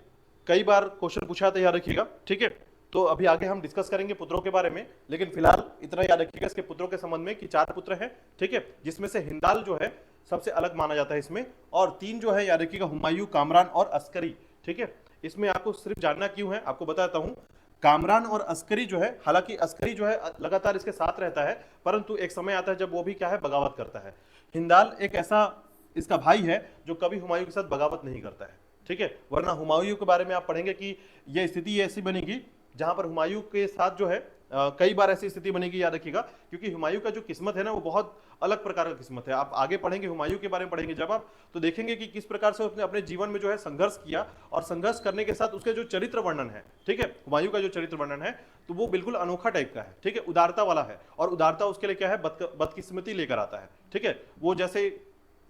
कई बार क्वेश्चन पूछा था, याद रखिएगा, ठीक है। तो अभी आगे हम डिस्कस करेंगे पुत्रों के बारे में, लेकिन फिलहाल इतना याद रखिएगा इसके पुत्रों के संबंध में कि 4 पुत्र हैं, ठीक है, जिसमें से हिंदाल जो है सबसे अलग माना जाता है इसमें, और 3 जो है, याद रखिएगा, हुमायूं, कामरान और अस्करी, ठीक है। इसमें आपको सिर्फ जानना क्यों है, आपको बताता हूं। कामरान और अस्करी जो है, हालांकि अस्करी जो है लगातार इसके साथ रहता है, परंतु एक समय आता है जब वो भी क्या है, बगावत करता है। हिंदाल एक ऐसा इसका भाई है जो कभी हुमायूं के साथ बगावत नहीं करता है, ठीक है। वरना हुमायूं के बारे में आप पढ़ेंगे कि यह स्थिति ऐसी बनेगी जहां पर हुमायूं के साथ जो है कई बार ऐसी स्थिति बनेगी, याद रखिएगा, क्योंकि हुमायूं का जो किस्मत है ना वो बहुत अलग प्रकार का किस्मत है। आप आगे पढ़ेंगे, हुमायूं के बारे में पढ़ेंगे जब आप, तो देखेंगे कि किस प्रकार से उसने अपने जीवन में जो है संघर्ष किया, और संघर्ष करने के साथ उसके जो चरित्र वर्णन है, ठीक है, हुमायूं का जो चरित्र वर्णन है, तो वो बिल्कुल अनोखा टाइप का है, ठीक है, उदारता वाला है। और उदारता उसके लिए क्या है, बदकिस्मती लेकर आता है, ठीक है। वो जैसे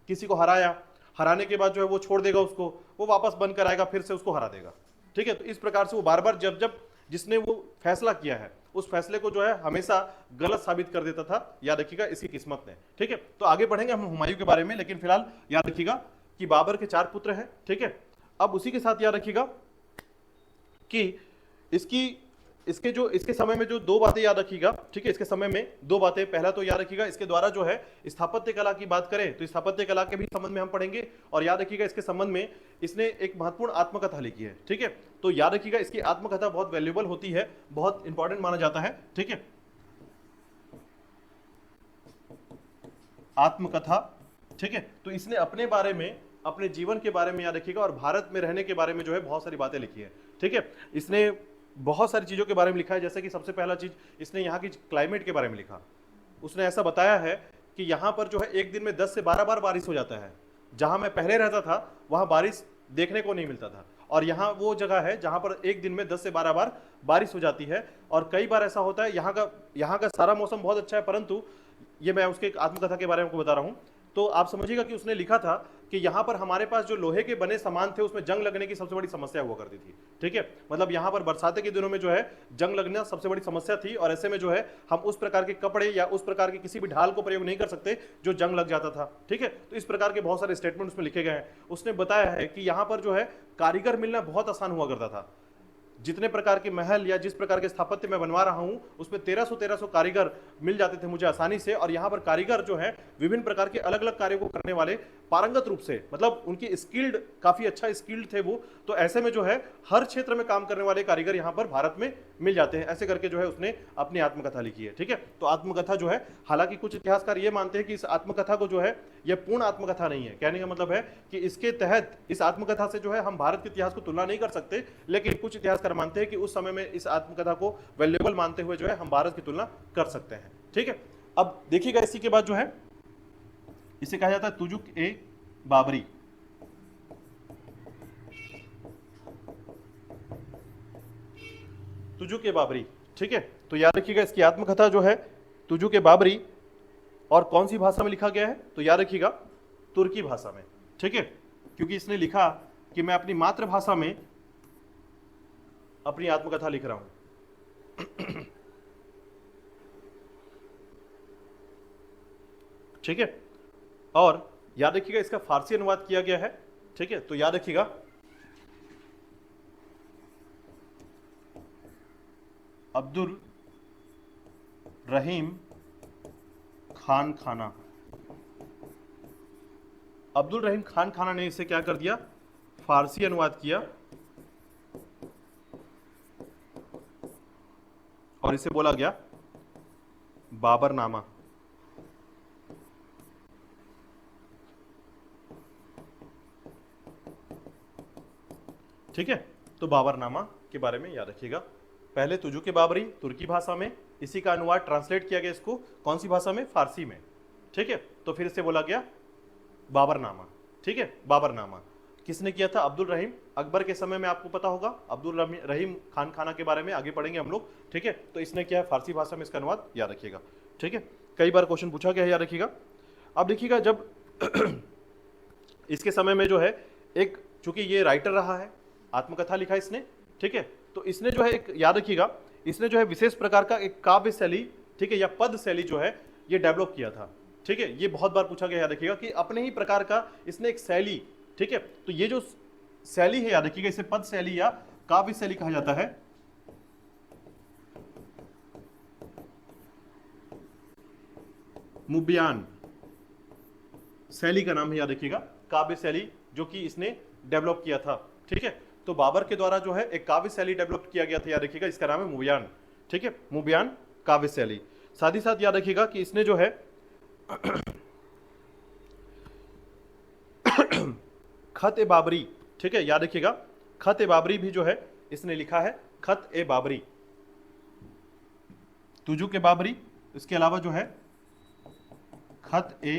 किसी को हराने के बाद जो है वो छोड़ देगा उसको, वो वापस बनकर आएगा, फिर से उसको हरा देगा, ठीक है। तो इस प्रकार से वो बार बार जब जब जिसने वो फैसला किया है उस फैसले को जो है हमेशा गलत साबित कर देता था, याद रखिएगा, इसकी किस्मत ने, ठीक है। तो आगे बढ़ेंगे हम हुमायूं के बारे में, लेकिन फिलहाल याद रखिएगा कि बाबर के 4 पुत्र हैं, ठीक है। अब उसी के साथ याद रखिएगा कि इसके समय में जो 2 बातें याद रखिएगा, ठीक है, इसके समय में 2 बातें। पहला तो याद रखिएगा इसके द्वारा जो है स्थापत्य कला की बात करें तो स्थापत्य कला के भी संबंध में हम पढ़ेंगे, और याद रखिएगा इसके संबंध में इसने एक महत्वपूर्ण आत्मकथा लिखी है, ठीक है। तो याद रखिएगा इसकी आत्मकथा बहुत वैल्यूएबल होती है, बहुत इंपॉर्टेंट माना जाता है, ठीक है। आत्मकथा, ठीक है। तो इसने अपने बारे में, अपने जीवन के बारे में याद रखिएगा, और भारत में रहने के बारे में जो है बहुत सारी बातें लिखी है, ठीक है। इसने बहुत सारी चीजों के बारे में लिखा है, जैसे कि सबसे पहला चीज इसने यहाँ की क्लाइमेट के बारे में लिखा। उसने ऐसा बताया है कि यहाँ पर जो है एक दिन में 10 से 12 बार बारिश हो जाता है। जहां मैं पहले रहता था वहां बारिश देखने को नहीं मिलता था, और यहाँ वो जगह है जहां पर एक दिन में 10 से 12 बार बारिश हो जाती है, और कई बार ऐसा होता है। यहाँ का सारा मौसम बहुत अच्छा है, परंतु ये मैं उसके एक आत्मकथा के बारे में आपको बता रहा हूँ। तो आप समझिएगा कि उसने लिखा था कि यहाँ पर हमारे पास जो लोहे के बने सामान थे उसमें जंग लगने की सबसे बड़ी समस्या हुआ करती थी, ठीक है। मतलब यहाँ पर बरसात के दिनों में जो है जंग लगना सबसे बड़ी समस्या थी, और ऐसे में जो है हम उस प्रकार के कपड़े या उस प्रकार के किसी भी ढाल को प्रयोग नहीं कर सकते जो जंग लग जाता था, ठीक है। तो इस प्रकार के बहुत सारे स्टेटमेंट उसमें लिखे गए हैं। उसने बताया है कि यहाँ पर जो है कारीगर मिलना बहुत आसान हुआ करता था। जितने प्रकार के महल या जिस प्रकार के स्थापत्य मैं बनवा रहा हूं उसमें 1300 कारीगर मिल जाते थे मुझे आसानी से, और यहाँ पर कारीगर जो है विभिन्न प्रकार के अलग अलग कार्यों को करने वाले पारंगत रूप से, मतलब उनकी स्किल्ड, काफी अच्छा स्किल्ड थे वो। तो ऐसे में जो है हर क्षेत्र में काम करने वाले कारीगर यहाँ पर भारत में मिल जाते हैं। ऐसे करके जो है उसने अपनी आत्मकथा लिखी है, ठीक है। तो आत्मकथा जो है, हालांकि कुछ इतिहासकार ये मानते हैं कि इस आत्मकथा को जो है यह पूर्ण आत्मकथा नहीं है। कहने का मतलब है कि इसके तहत, इस आत्मकथा से जो है हम भारत के इतिहास को तुलना नहीं कर सकते, लेकिन कुछ इतिहासकार मानते हैं कि उस समय में इस आत्मकथा को वैल्यूएबल मानते हुए जो है हम भारत की तुलना कर सकते हैं, ठीक है। अब देखिएगा इसी के बाद जो है इसे कहा जाता है तुजुक ए बाबरी। तुजुक ए बाबरी, ठीक है। तो याद रखिएगा इसकी आत्मकथा जो है तुजुक ए बाबरी, और कौन सी भाषा में लिखा गया है तो याद रखिएगा तुर्की भाषा में, ठीक है। क्योंकि इसने लिखा कि मैं अपनी मातृभाषा में अपनी आत्मकथा लिख रहा हूं, ठीक है। और याद रखिएगा इसका फारसी अनुवाद किया गया है, ठीक है। तो याद रखिएगा अब्दुल रहीम खान खाना, अब्दुल रहीम खान खाना ने इसे क्या कर दिया, फारसी अनुवाद किया, और इसे बोला गया बाबरनामा, ठीक है। तो बाबरनामा के बारे में याद रखिएगा। पहले तुजुक ए बाबरी तुर्की भाषा में, इसी का अनुवाद ट्रांसलेट किया गया इसको कौन सी भाषा में, फारसी में, ठीक है। तो फिर इसे बोला गया बाबरनामा, ठीक है। बाबरनामा किसने किया था, अब्दुल रहीम। अकबर के समय में आपको पता होगा अब्दुल रहीम खान खाना के बारे में आगे पढ़ेंगे हम लोग, ठीक है। तो इसने किया है फारसी भाषा में इसका अनुवाद, याद रखिएगा, ठीक है। कई बार क्वेश्चन पूछा गया है, याद रखिएगा। अब देखिएगा जब इसके समय में जो है एक, चूंकि ये राइटर रहा है, आत्मकथा लिखा इसने, ठीक है। तो इसने जो है एक, याद रखिएगा, इसने जो है विशेष प्रकार का एक काव्य शैली, ठीक है, या पद शैली जो है ये डेवलप किया था, ठीक है। ये बहुत बार पूछा गया, याद रखिएगा, कि अपने ही प्रकार का इसने एक शैली, ठीक है। तो ये जो शैली है, याद रखिएगा, इसे पद शैली या काव्य शैली कहा जाता है। मुबियान शैली का नाम है, याद रखिएगा, काव्य शैली जो कि इसने डेवलप किया था, ठीक है। तो बाबर के द्वारा जो है एक काव्य शैली डेवलप किया गया था, याद रखिएगा, इसका नाम है मुबयान। ठीक है, मुबयान काव्य शैली। साथ ही साथ याद रखिएगा कि इसने जो है खत ए बाबरी, ठीक है, याद रखिएगा, खत ए बाबरी भी जो है इसने लिखा है, खत ए बाबरी, तुजू के बाबरी। इसके अलावा जो है खत ए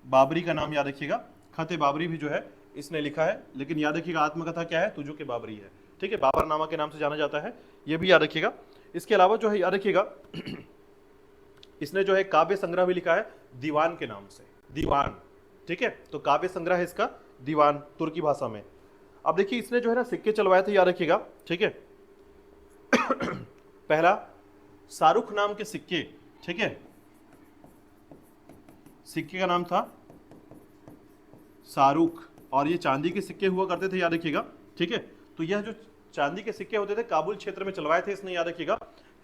बाबरी का नाम याद रखिएगा, खत ए बाबरी भी जो है इसने लिखा है, लेकिन याद रखिएगा आत्मकथा क्या है, तुजू के बाबरी है। ठीक है, बाबरनामा के नाम से जाना जाता है, ये भी याद रखिएगा। इसके अलावा जो है याद रखिएगा इसने जो है काव्य संग्रह भी लिखा है दीवान के नाम से, दीवान। ठीक है, तो काव्य संग्रह है इसका दीवान, तुर्की भाषा में। अब देखिए इसने जो है ना सिक्के चलवाए थे, याद रखिएगा। ठीक है पहला शाहरुख नाम के सिक्के, ठीक है, सिक्के का नाम था शाहरुख, और ये चांदी के सिक्के हुआ करते थे, याद रखिएगा। ठीक है, तो यह जो चांदी के सिक्के होते थे काबुल क्षेत्र में चलवाए थे इसने, याद रखिएगा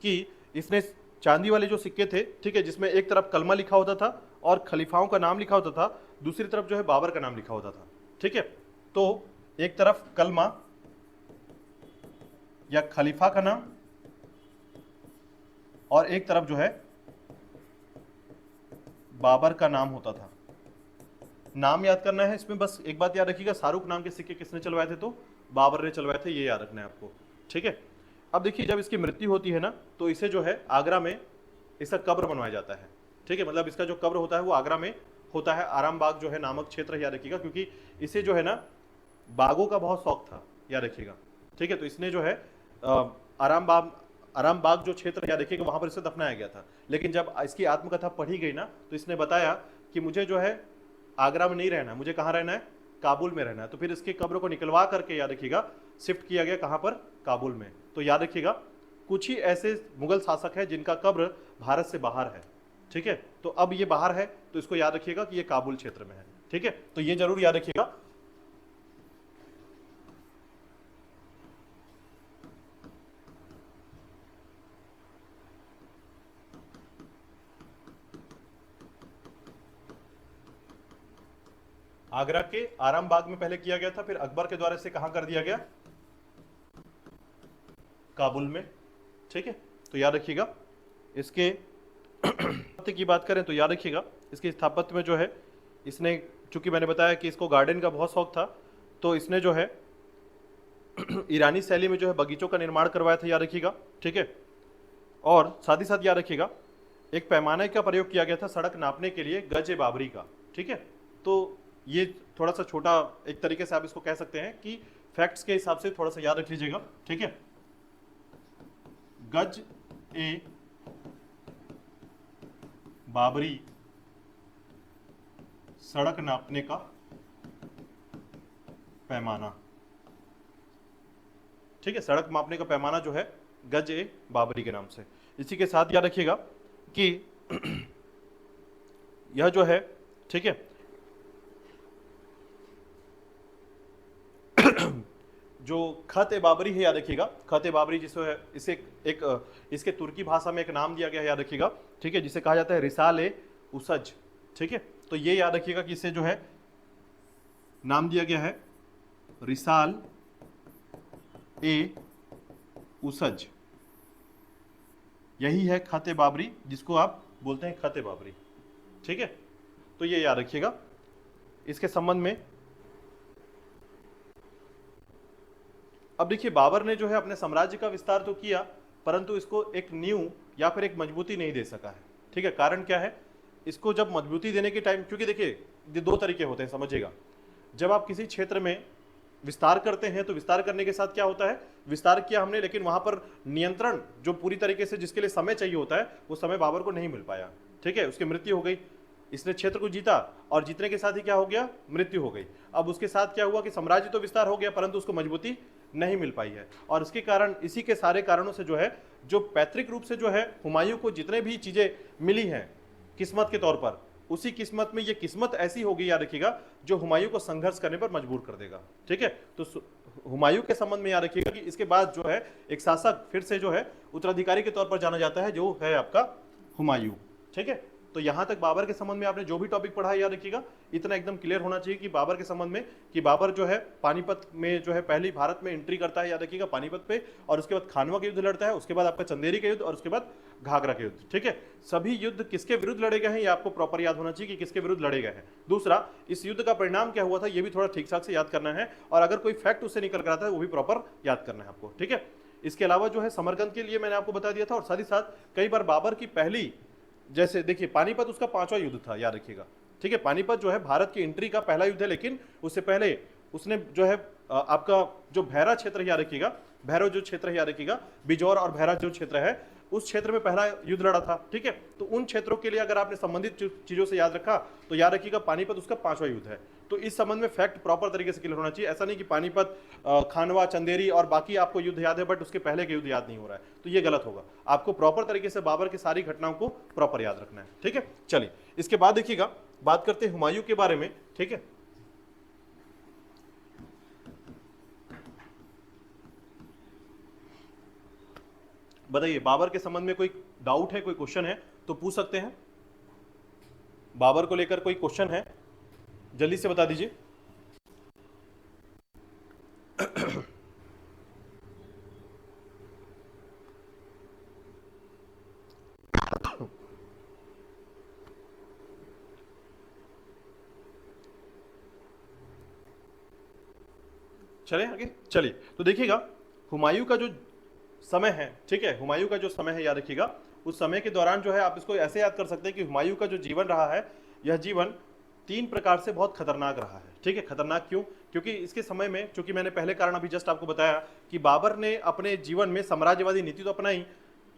कि इसने चांदी वाले जो सिक्के थे, ठीक है, जिसमें एक तरफ कलमा लिखा होता था और खलीफाओं का नाम लिखा होता था, दूसरी तरफ जो है बाबर का नाम लिखा होता था। ठीक है, तो एक तरफ कलमा या खलीफा का नाम और एक तरफ जो है बाबर का नाम होता था। नाम याद करना है इसमें, बस एक बात याद रखिएगा, शाहरुख नाम के सिक्के किसने चलवाए थे, तो बाबर ने चलवाए थे, ये याद रखना है आपको। ठीक है, अब देखिए जब इसकी मृत्यु होती है ना, तो इसे जो है आगरा में इसका कब्र बनवाया जाता है। ठीक है, मतलब इसका जो कब्र होता है वो आगरा में होता है, आराम बाग जो है नामक क्षेत्र, याद रखिएगा, क्योंकि इसे जो है ना बागों का बहुत शौक था, याद रखिएगा। ठीक है, तो इसने जो है आराम बाग जो क्षेत्र, याद रखिएगा, वहां पर इसे दफनाया गया था। लेकिन जब इसकी आत्मकथा पढ़ी गई ना, तो इसने बताया कि मुझे जो है आगरा में नहीं रहना, मुझे कहाँ रहना है, काबुल में रहना है। तो फिर इसके कब्र को निकलवा करके, याद रखिएगा, शिफ्ट किया गया कहाँ पर, काबुल में। तो याद रखिएगा कुछ ही ऐसे मुगल शासक हैं जिनका कब्र भारत से बाहर है। ठीक है, तो अब ये बाहर है, तो इसको याद रखिएगा कि ये काबुल क्षेत्र में है। ठीक है, तो ये जरूर याद रखिएगा। आगरा के आराम बाग में पहले किया गया था, फिर अकबर के द्वारा इसे कहां कर दिया गया, काबुल में। ठीक है, तो याद रखिएगा इसके स्थापत्य की बात करें तो याद रखिएगा इसके स्थापत्य में जो है इसने, चूंकि मैंने बताया कि इसको गार्डन का बहुत शौक था, तो इसने जो है ईरानी शैली में जो है बगीचों का निर्माण करवाया था, याद रखिएगा। ठीक है, और साथ ही साथ याद रखिएगा एक पैमाने का प्रयोग किया गया था सड़क नापने के लिए, गज ए बाबरी का। ठीक है, तो ये थोड़ा सा छोटा एक तरीके से आप इसको कह सकते हैं कि फैक्ट्स के हिसाब से थोड़ा सा याद रख लीजिएगा। ठीक है, गज ए बाबरी सड़क नापने का पैमाना। ठीक है, सड़क मापने का पैमाना जो है गज ए बाबरी के नाम से। इसी के साथ याद रखिएगा कि यह जो है, ठीक है, जो खत ए बाबरी है, याद रखिएगा, खत ए बाबरी जिसे है, इसे एक इसके तुर्की भाषा में एक नाम दिया गया है, याद रखिएगा। ठीक है, जिसे कहा जाता है रिसाल ए उसज। ठीक है, तो ये याद रखिएगा कि इसे जो है नाम दिया गया है रिसाल ए उसज। यही है खत ए बाबरी, जिसको आप बोलते हैं खत ए बाबरी। ठीक है, तो ये याद रखिएगा। इसके संबंध में अब देखिए बाबर ने जो है अपने साम्राज्य का विस्तार तो किया, परंतु इसको एक नींव या फिर एक मजबूती नहीं दे सका है। ठीक है, कारण क्या है, इसको जब मजबूती देने के टाइम, क्योंकि देखिए ये दो तरीके होते हैं, समझिएगा। जब आप किसी क्षेत्र में विस्तार करते हैं तो विस्तार करने के साथ क्या होता है, विस्तार किया हमने, लेकिन वहां पर नियंत्रण जो पूरी तरीके से जिसके लिए समय चाहिए होता है, वो समय बाबर को नहीं मिल पाया। ठीक है, उसकी मृत्यु हो गई, इसने क्षेत्र को जीता और जीतने के साथ ही क्या हो गया, मृत्यु हो गई। अब उसके साथ क्या हुआ कि साम्राज्य तो विस्तार हो गया, परंतु उसको मजबूती नहीं मिल पाई है। और इसके कारण, इसी के सारे कारणों से जो है, जो पैतृक रूप से जो है हुमायूं को जितने भी चीजें मिली हैं किस्मत के तौर पर, उसी किस्मत में ये किस्मत ऐसी होगी, याद रखिएगा, जो हुमायूं को संघर्ष करने पर मजबूर कर देगा। ठीक है, तो हुमायूं के संबंध में याद रखिएगा कि इसके बाद जो है एक शासक फिर से जो है उत्तराधिकारी के तौर पर जाना जाता है, जो है आपका हुमायूं। ठीक है, तो यहां तक बाबर के संबंध में आपने जो भी टॉपिक पढ़ा है याद रखिएगा, इतना एकदम क्लियर होना चाहिए कि बाबर के संबंध में, कि बाबर जो है पानीपत में जो है पहली भारत में एंट्री करता है, याद रखिएगा पानीपत पे, और उसके बाद खानवा का युद्ध लड़ता है, उसके बाद आपका चंदेरी का युद्ध, और उसके बाद घाघरा के युद्ध। ठीक है, सभी युद्ध किसके विरुद्ध लड़े गए हैं ये आपको प्रॉपर याद होना चाहिए कि किसके विरुद्ध लड़े गए हैं। दूसरा, इस युद्ध का परिणाम क्या हुआ था ये भी थोड़ा ठीक ठाक से याद करना है, और अगर कोई फैक्ट उससे निकल कर आता है वो भी प्रॉपर याद करना है आपको। ठीक है, इसके अलावा जो है समरकंद के लिए मैंने आपको बता दिया था, और साथ ही साथ कई बार बाबर की पहली, जैसे देखिए पानीपत उसका 5वां युद्ध था, याद रखिएगा। ठीक है, पानीपत जो है भारत की एंट्री का पहला युद्ध है, लेकिन उससे पहले उसने जो है आपका जो भैरा क्षेत्र याद रखिएगा, भैरव जो क्षेत्र है याद रखिएगा, बिजौर और भैरा जो क्षेत्र है उस क्षेत्र में पहला युद्ध लड़ा था। ठीक है, तो उन क्षेत्रों के लिए अगर आपने संबंधित चीजों से याद रखा तो याद रखिएगा पानीपत उसका 5वां युद्ध है। तो इस संबंध में फैक्ट प्रॉपर तरीके से क्लियर होना चाहिए, ऐसा नहीं कि पानीपत, खानवा, चंदेरी और बाकी आपको युद्ध याद है बट उसके पहले के युद्ध याद नहीं हो रहा है, तो ये गलत होगा। आपको प्रॉपर तरीके से बाबर की सारी घटनाओं को प्रॉपर याद रखना है। ठीक है, चलिए इसके बाद देखिएगा बात करते हैं हुमायूं के बारे में। ठीक है, बताइए बाबर के संबंध में कोई डाउट है, कोई क्वेश्चन है तो पूछ सकते हैं। बाबर को लेकर कोई क्वेश्चन है जल्दी से बता दीजिए। चले आगे, चलिए तो देखिएगा हुमायूं का जो समय है, ठीक है, हुमायूं का जो समय है याद रखिएगा, उस समय के दौरान जो है आप इसको ऐसे याद कर सकते हैं कि हुमायूं का जो जीवन रहा है, यह जीवन 3 प्रकार से बहुत खतरनाक रहा है। ठीक है, खतरनाक क्यों? क्योंकि इसके समय में, चूंकि मैंने पहले कारण अभी जस्ट आपको बताया कि बाबर ने अपने जीवन में साम्राज्यवादी नीति तो अपनाई,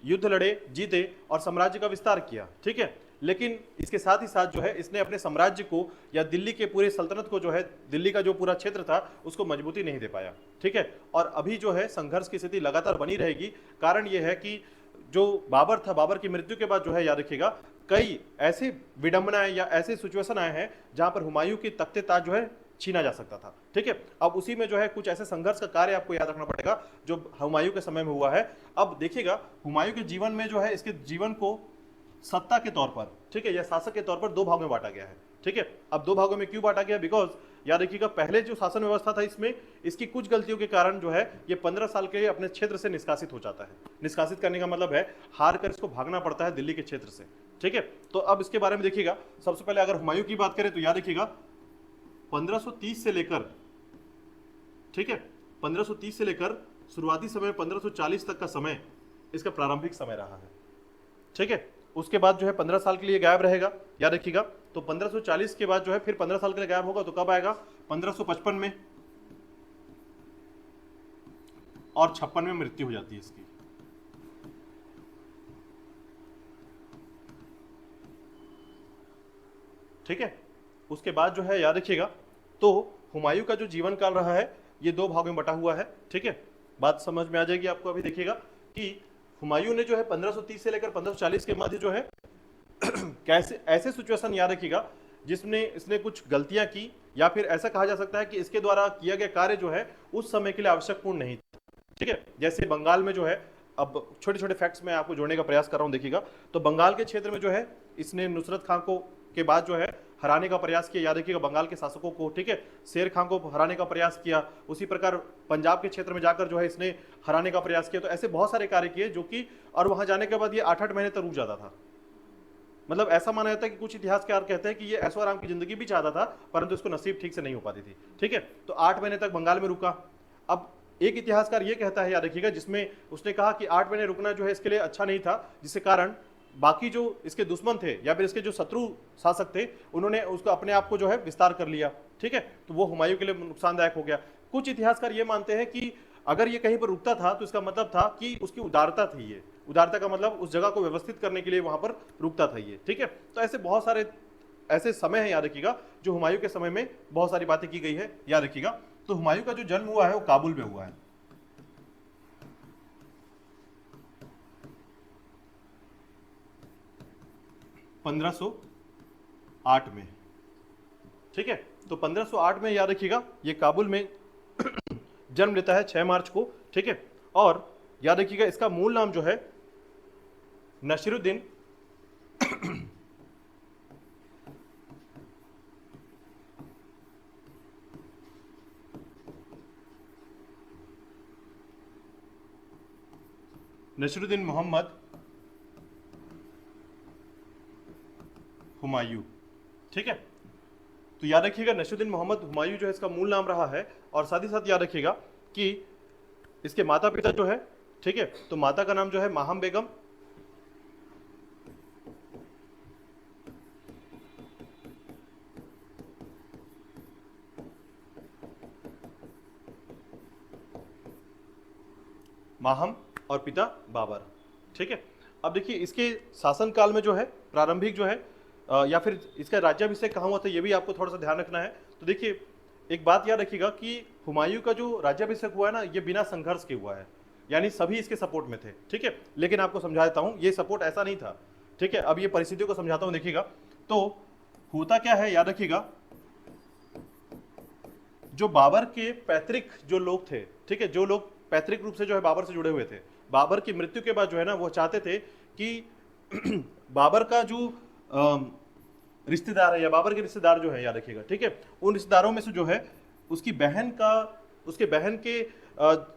युद्ध लड़े, जीते और साम्राज्य का विस्तार किया। ठीक है, लेकिन इसके साथ ही साथ जो है इसने अपने साम्राज्य को या दिल्ली के पूरे सल्तनत को जो है, दिल्ली का जो पूरा क्षेत्र था उसको मजबूती नहीं दे पाया। ठीक है, और अभी जो है संघर्ष की स्थिति लगातार बनी रहेगी। कारण यह है कि जो बाबर था, बाबर की मृत्यु के बाद जो है याद रखिएगा कई ऐसे विडंबनाएं या ऐसे सिचुएशन आए हैं जहां पर हुमायूं की तख्ते ताज जो है छीना जा सकता था। ठीक है, अब उसी में जो है कुछ ऐसे संघर्ष का कार्य आपको याद रखना पड़ेगा जो हुमायूं के समय में हुआ है। अब देखिएगा हुमायूं के जीवन में जो है इसके जीवन को सत्ता के तौर पर, ठीक है, या शासक के तौर पर 2 भागों में बांटा गया है। ठीक है, अब 2 भागों में क्यों बांटा गया? बिकॉज याद रखिएगा पहले जो शासन व्यवस्था था इसमें इसकी कुछ गलतियों के कारण जो है ये 15 साल के लिए अपने क्षेत्र से निष्कासित हो जाता है। निष्कासित करने का मतलब है हार कर इसको भागना पड़ता है दिल्ली के क्षेत्र से। ठीक है, तो अब इसके बारे में देखिएगा, सबसे पहले अगर हुमायूं की बात करें तो याद रखिएगा 1530 से लेकर, ठीक है, 1530 से लेकर शुरुआती समय 1540 तक का समय इसका प्रारंभिक समय रहा है। ठीक है, उसके बाद जो है 15 साल के लिए गायब रहेगा, याद रखिएगा। तो 1540 के बाद जो है फिर 15 साल के लिए गायब होगा, तो कब आएगा? 1555 में, और 56 में मृत्यु हो जाती है इसकी। ठीक है, उसके बाद जो है याद रखिएगा तो हुमायूं का जो जीवन काल रहा है ये 2 भागों में बटा हुआ है। ठीक है, बात समझ में आ जाएगी आपको। अभी देखिएगा कि हुमायूं ने जो है 1530 से लेकर 1540 के मध्य जो है कैसे ऐसे सिचुएशन याद रखिएगा जिसमें इसने कुछ गलतियां की, या फिर ऐसा कहा जा सकता है कि इसके द्वारा किया गया कार्य जो है उस समय के लिए आवश्यकपूर्ण नहीं था। ठीक है, जैसे बंगाल में जो है, अब छोटे छोटे फैक्ट्स मैं आपको जोड़ने का प्रयास कर रहा हूं, देखिएगा। तो बंगाल के क्षेत्र में जो है इसने नुसरत खान को के बाद जो है हराने का प्रयास किया, याद रखिएगा बंगाल के शासकों को। ठीक है, शेर खान को हराने का प्रयास किया। उसी प्रकार पंजाब के क्षेत्र में जाकर जो है इसने हराने का प्रयास किया। तो ऐसे बहुत सारे कार्य किए जो कि, और वहां जाने के बाद ये 8-8 महीने तक रुक जाता था। मतलब ऐसा माना जाता है कि कुछ इतिहासकार कहते हैं कि ये ऐशो आराम की जिंदगी भी चाहता था, परंतु उसको नसीब ठीक से नहीं हो पाती थी। ठीक है, तो 8 महीने तक बंगाल में रुका। अब एक इतिहासकार ये कहता है, याद रखिएगा, जिसमें उसने कहा कि 8 महीने रुकना जो है इसके लिए अच्छा नहीं था, जिसके कारण बाकी जो इसके दुश्मन थे या फिर इसके जो शत्रु शासक थे उन्होंने उसको अपने आप को जो है विस्तार कर लिया। ठीक है, तो वो हुमायूं के लिए नुकसानदायक हो गया। कुछ इतिहासकार ये मानते हैं कि अगर ये कहीं पर रुकता था तो इसका मतलब था कि उसकी उदारता थी। ये उदारता का मतलब उस जगह को व्यवस्थित करने के लिए वहां पर रुकता था ये। ठीक है, तो ऐसे बहुत सारे ऐसे समय है, याद रखिएगा, जो हुमायूं के समय में बहुत सारी बातें की गई है, याद रखिएगा। तो हुमायूं का जो जन्म हुआ है वो काबुल में हुआ है। 1508 में। ठीक है, तो 1508 में याद रखिएगा ये काबुल में जन्म लेता है 6 मार्च को। ठीक है, और याद रखिएगा इसका मूल नाम जो है नसीरुद्दीन नसीरुद्दीन मोहम्मद हुमायूं। ठीक है, तो याद रखिएगा नसीरुद्दीन मोहम्मद हुमायूं जो है इसका मूल नाम रहा है। और साथ ही साथ याद रखिएगा कि इसके माता पिता जो है, ठीक है, तो माता का नाम जो है माहम बेगम, माहम, और पिता बाबर। ठीक है, अब देखिए इसके शासन काल में जो है प्रारंभिक जो है या फिर इसका राज्याभिषेक कहाँ हुआ था ये भी आपको थोड़ा सा ध्यान रखना है। तो देखिए एक बात याद रखिएगा कि हुमायूं का जो राज्याभिषेक हुआ है ना, ये बिना संघर्ष के हुआ है, यानी सभी इसके सपोर्ट में थे। ठीक है, लेकिन आपको समझा देता हूँ ये सपोर्ट ऐसा नहीं था। ठीक है, अब ये परिस्थितियों को समझाता हूँ, देखिएगा। तो होता क्या है, याद रखिएगा, जो बाबर के पैतृक जो लोग थे, ठीक है, जो लोग पैतृक रूप से जो है बाबर से जुड़े हुए थे, बाबर की मृत्यु के बाद जो है ना वो चाहते थे कि बाबर का जो रिश्तेदार है या बाबर के रिश्तेदार जो है, याद रखिएगा, ठीक है, उन रिश्तेदारों में से जो है उसकी बहन का, उसके बहन के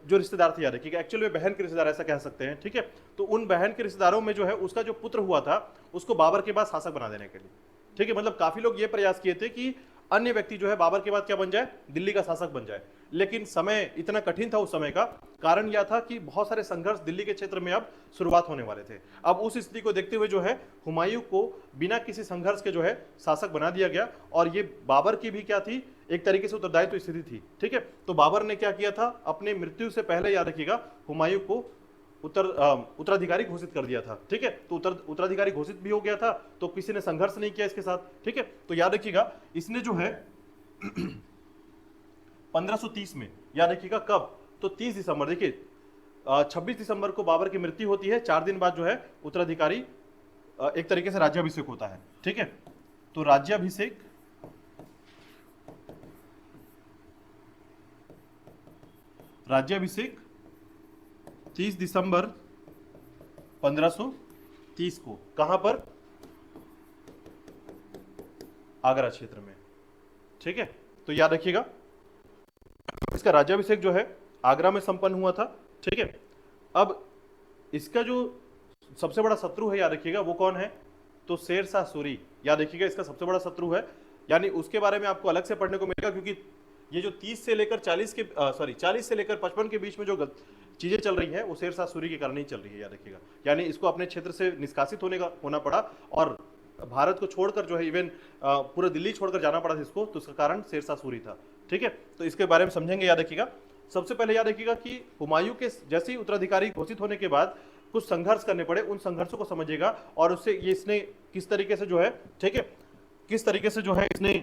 जो रिश्तेदार थे, याद रखिएगा, एक्चुअली वे बहन के रिश्तेदार ऐसा कह सकते हैं। ठीक है, तो उन बहन के रिश्तेदारों में जो है उसका जो पुत्र हुआ था उसको बाबर के बाद शासक बना देने के लिए। ठीक है, मतलब काफी लोग ये प्रयास किए थे कि अन्य व्यक्ति जो है बाबर के बाद क्या बन जाए, दिल्ली का शासक बन जाए। लेकिन समय इतना कठिन था उस समय का, कारण यह था कि बहुत सारे संघर्ष दिल्ली के क्षेत्र में अब शुरुआत होने वाले थे। अब उस स्थिति को देखते हुए जो है हुमायूं को बिना किसी संघर्ष के जो है शासक बना दिया गया। और ये बाबर की भी क्या थी, एक तरीके से उत्तरदायित्व स्थिति थी। ठीक है, तो बाबर ने क्या किया था, अपने मृत्यु से पहले, याद रखिएगा, हुमायूं को उत्तराधिकारी घोषित कर दिया था। ठीक है, तो उत्तराधिकारी घोषित भी हो गया था, तो किसी ने संघर्ष नहीं किया इसके साथ। ठीक है, तो याद रखिएगा इसने जो है 1530 में, याद रखिएगा कब, तो 30 दिसंबर, देखिए 26 दिसंबर को बाबर की मृत्यु होती है, 4 दिन बाद जो है उत्तराधिकारी एक तरीके से राज्याभिषेक होता है। ठीक है, तो राज्याभिषेक राज्याभिषेक 30 दिसंबर 1530 को, कहां पर, आगरा क्षेत्र में। ठीक है, तो याद रखिएगा इसका राज्याभिषेक जो है आगरा में संपन्न हुआ था। ठीक है, अब इसका जो सबसे बड़ा शत्रु है, याद रखिएगा, वो कौन है, तो शेर शाह सूरी। याद रखिएगा इसका सबसे बड़ा शत्रु है, यानी उसके बारे में आपको अलग से पढ़ने को मिलेगा, क्योंकि ये जो 30 से लेकर 40 के 40 से लेकर 55 के बीच में जो चीजें चल रही है वो शेर शाह सूरी के कारण ही चल रही है। याद रखिएगा, यानी इसको अपने क्षेत्र से निष्कासित होना पड़ा और भारत को छोड़कर जो है इवन पूरा दिल्ली छोड़कर जाना पड़ा था इसको, तो उसका कारण शेर शाह सूरी था। ठीक है, तो इसके बारे में समझेंगे। याद रखिएगा सबसे पहले याद रखिएगा कि हुमायूं के जैसे ही उत्तराधिकारी घोषित होने के बाद कुछ संघर्ष करने पड़े, उन संघर्षों को समझिएगा और उससे ये इसने किस तरीके से जो है, ठीक है, किस तरीके से जो है इसने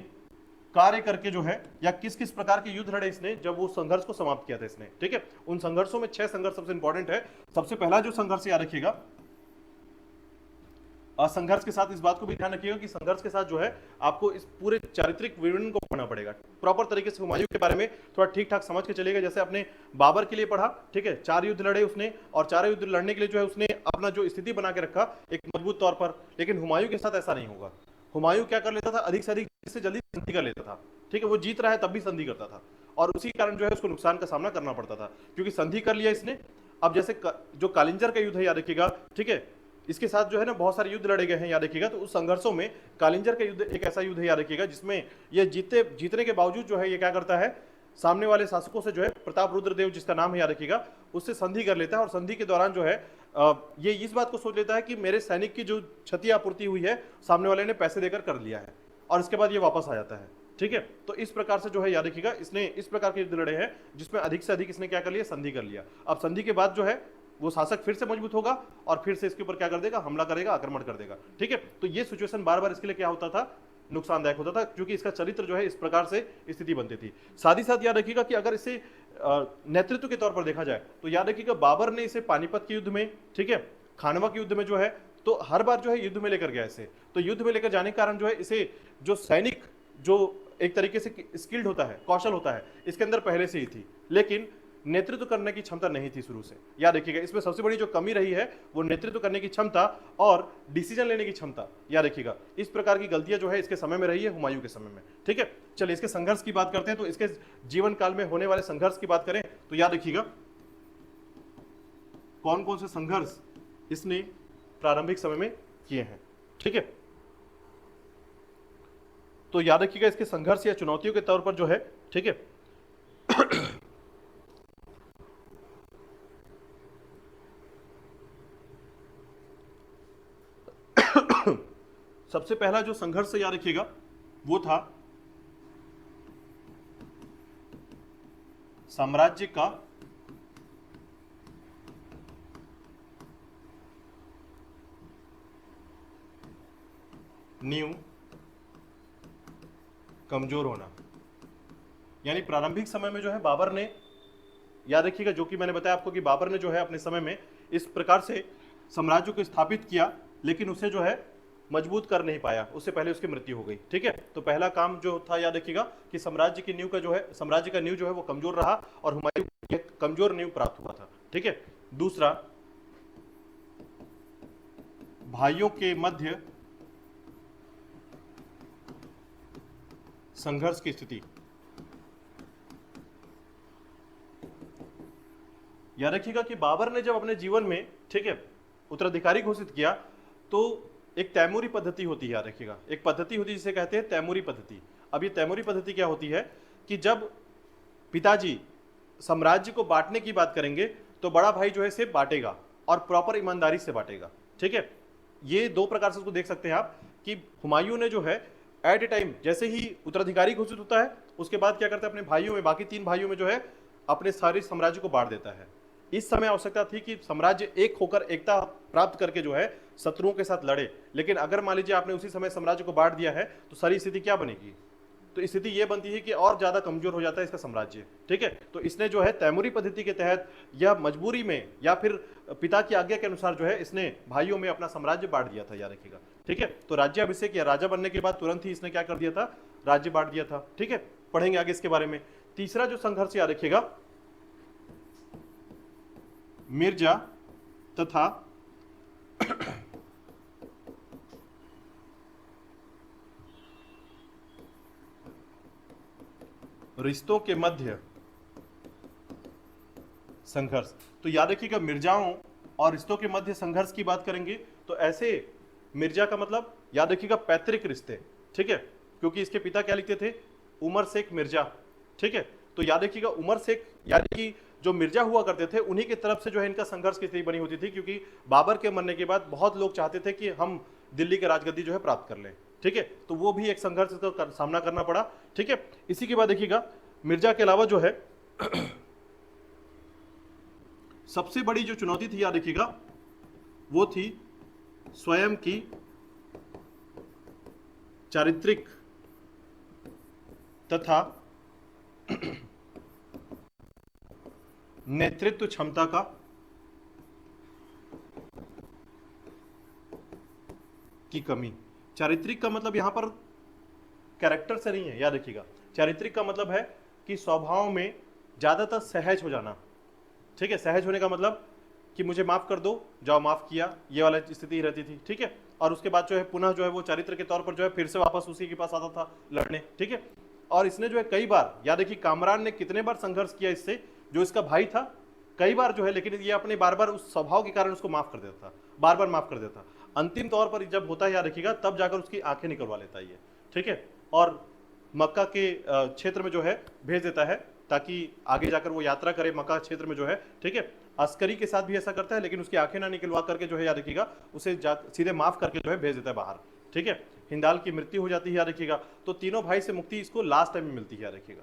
कार्य करके जो है, या किस किस प्रकार के युद्ध लड़े इसने जब वो संघर्ष को समाप्त किया था इसने। ठीक है, उन संघर्षों में 6 संघर्ष सबसे इंपॉर्टेंट है। सबसे पहला जो संघर्ष, याद रखिएगा, संघर्ष के साथ इस बात को भी ध्यान रखिएगा कि संघर्ष के साथ जो है आपको इस पूरे चारित्रिक विवरण को पढ़ना पड़ेगा प्रॉपर तरीके से। हुमायूं के बारे में थोड़ा ठीक ठाक समझ के चलिएगा। जैसे आपने बाबर के लिए पढ़ा, ठीक है, 4 युद्ध लड़े उसने, और 4 युद्ध लड़ने के लिए जो है उसने अपना जो स्थिति बना के रखा एक मजबूत तौर पर। लेकिन हुमायूं के साथ ऐसा नहीं होगा। हुमायूं क्या कर लेता था, अधिक से अधिक से जल्दी संधि कर लेता था। ठीक है, वो जीत रहा है तब भी संधि करता था, और उसी कारण जो है उसको नुकसान का सामना करना पड़ता था, क्योंकि संधि कर लिया इसने। अब जैसे जो कालिंजर का युद्ध है, याद रखिएगा, ठीक है, इसके साथ जो है ना बहुत सारे युद्ध लड़े गए हैं, याद रखिएगा। तो उस संघर्षों में कालिंजर का युद्ध एक ऐसा युद्ध है, याद रखिएगा, जिसमें ये जीतने के बावजूद जो है ये क्या करता है, सामने वाले शासकों से जो है प्रताप रुद्रदेव जिसका नाम है, याद रखिएगा, उससे संधि कर लेता है। और संधि के दौरान जो है ये इस बात को सोच लेता है कि मेरे सैनिक की जो क्षति आपूर्ति हुई है सामने वाले ने पैसे देकर कर लिया है, और इसके बाद ये वापस आ जाता है। ठीक है, तो इस प्रकार से जो है याद रखिएगा इसने इस प्रकार के युद्ध लड़े हैं जिसमें अधिक से अधिक इसने क्या कर लिया, संधि कर लिया। अब संधि के बाद जो है वो शासक फिर से मजबूत होगा और फिर से इसके ऊपर क्या कर देगा, हमला करेगा, आक्रमण कर देगा। ठीक है, तो ये सिचुएशन बार बार इसके लिए क्या होता था, नुकसानदायक होता था, क्योंकि इसका चरित्र जो है इस प्रकार से स्थिति बनती थी। साथ ही साथ याद रखिएगा कि अगर इसे नेतृत्व के तौर पर देखा जाए तो याद रखिएगा बाबर ने इसे पानीपत के युद्ध में, ठीक है, खानवा के युद्ध में जो है, तो हर बार जो है युद्ध में लेकर गया इसे। तो युद्ध में लेकर जाने के कारण जो है इसे जो सैनिक जो एक तरीके से स्किल्ड होता है, कौशल होता है, इसके अंदर पहले से ही थी, लेकिन नेतृत्व करने की क्षमता नहीं थी शुरू से। याद रखिएगा इसमें सबसे बड़ी जो कमी रही है वो नेतृत्व करने की क्षमता और डिसीजन लेने की क्षमता। याद रखिएगा इस प्रकार की गलतियां जो है इसके समय में रही है, हुमायूं के समय में। ठीक है, चलिए इसके संघर्ष की बात करते हैं। तो इसके जीवन काल में होने वाले संघर्ष की बात करें तो याद रखिएगा कौन कौन से संघर्ष इसने प्रारंभिक समय में किए हैं। ठीक है, तो याद रखिएगा इसके संघर्ष या चुनौतियों के तौर पर जो है, ठीक है, सबसे पहला जो संघर्ष याद रखिएगा वो था साम्राज्य का नींव कमजोर होना। यानी प्रारंभिक समय में जो है बाबर ने, याद रखिएगा जो कि मैंने बताया आपको कि बाबर ने जो है अपने समय में इस प्रकार से साम्राज्य को स्थापित किया, लेकिन उसे जो है मजबूत कर नहीं पाया, उससे पहले उसकी मृत्यु हो गई। ठीक है, तो पहला काम जो था याद रखिएगा कि साम्राज्य की नींव का जो है, साम्राज्य का नींव जो है वो कमजोर रहा और हुमायूं को एक कमजोर नींव प्राप्त हुआ था। ठीक है, दूसरा, भाइयों के मध्य संघर्ष की स्थिति। याद रखिएगा कि बाबर ने जब अपने जीवन में, ठीक है, उत्तराधिकारी घोषित किया तो एक तैमूरी पद्धति होती है, याद रखिएगा एक पद्धति होती है जिसे कहते हैं तैमूरी पद्धति। अब ये तैमूरी पद्धति क्या होती है कि जब पिताजी साम्राज्य को बांटने की बात करेंगे तो बड़ा भाई जो है इसे बांटेगा और प्रॉपर ईमानदारी से बांटेगा। ठीक है, ये दो प्रकार से उसको देख सकते हैं आप कि हुमायूं ने जो है एट ए टाइम जैसे ही उत्तराधिकारी घोषित होता है उसके बाद क्या करता है, अपने भाइयों में, बाकी 3 भाइयों में जो है अपने सारे साम्राज्य को बांट देता है। इस समय आवश्यकता थी कि साम्राज्य एक होकर एकता प्राप्त करके जो है शत्रुओं के साथ लड़े, लेकिन अगर मान लीजिए आपने उसी समय साम्राज्य को बांट दिया है तो सारी स्थिति क्या बनेगी, तो स्थिति यह बनती है कि और ज्यादा कमजोर हो जाता है इसका साम्राज्य। ठीक है, तो इसने जो है तैमूरी पद्धति के तहत या मजबूरी में या फिर पिता की आज्ञा के अनुसार जो है इसने भाइयों में अपना साम्राज्य बांट दिया था, याद रखिएगा। ठीक है, तो राज्याभिषेक या राजा बनने के बाद तुरंत ही इसने क्या कर दिया था, राज्य बांट दिया था। ठीक है, पढ़ेंगे आगे इसके बारे में। तीसरा जो संघर्ष याद रखिएगा, मिर्जा तथा रिश्तों के मध्य संघर्ष। तो याद रखिएगा मिर्जाओं और रिश्तों के मध्य संघर्ष की बात करेंगे तो ऐसे मिर्जा का मतलब याद रखिएगा पैतृक रिश्ते। ठीक है, क्योंकि इसके पिता क्या लिखते थे, उमर शेख मिर्जा। ठीक है, तो याद रखिएगा उमर शेख यानी कि जो मिर्जा हुआ करते थे उन्हीं की तरफ से जो है इनका संघर्ष की स्थिति बनी होती थी, क्योंकि बाबर के मरने के बाद बहुत लोग चाहते थे कि हम दिल्ली के राजगद्दी जो है प्राप्त कर लें। ठीक है, तो वो भी एक संघर्ष का सामना करना पड़ा। ठीक है, इसी के बाद देखिएगा मिर्जा के अलावा जो है सबसे बड़ी जो चुनौती थी याद रखिएगा वो थी स्वयं की चारित्रिक तथा नेतृत्व क्षमता का की कमी। चारित्रिक का मतलब यहां पर कैरेक्टर से नहीं है, याद रखिएगा। चारित्रिक का मतलब है कि स्वभाव में ज्यादातर सहज हो जाना। ठीक है, सहज होने का मतलब कि मुझे माफ कर दो, जाओ माफ किया, ये वाला स्थिति रहती थी। ठीक है, और उसके बाद जो है पुनः जो है वो चरित्र के तौर पर जो है फिर से वापस उसी के पास आता था लड़ने। ठीक है, और इसने जो है कई बार, याद रखिए कामरान ने कितने बार संघर्ष किया इससे, जो इसका भाई था, कई बार जो है, लेकिन ये अपने बार बार उस स्वभाव के कारण उसको माफ कर देता था, बार बार माफ कर देता। अंतिम तौर पर जब होता है याद रखिएगा तब जाकर उसकी आंखें निकलवा लेता है ये। ठीक है, और मक्का के क्षेत्र में जो है भेज देता है ताकि आगे जाकर वो यात्रा करे मक्का क्षेत्र में जो है। ठीक है, अस्करी के साथ भी ऐसा करता है, लेकिन उसकी आंखें ना निकलवा करके जो है याद रखिएगा उसे सीधे माफ करके जो है भेज देता है बाहर। ठीक है, हिंदाल की मृत्यु हो जाती है याद रखिएगा, तो तीनों भाई से मुक्ति इसको लास्ट टाइम में मिलती है, याद रखिएगा।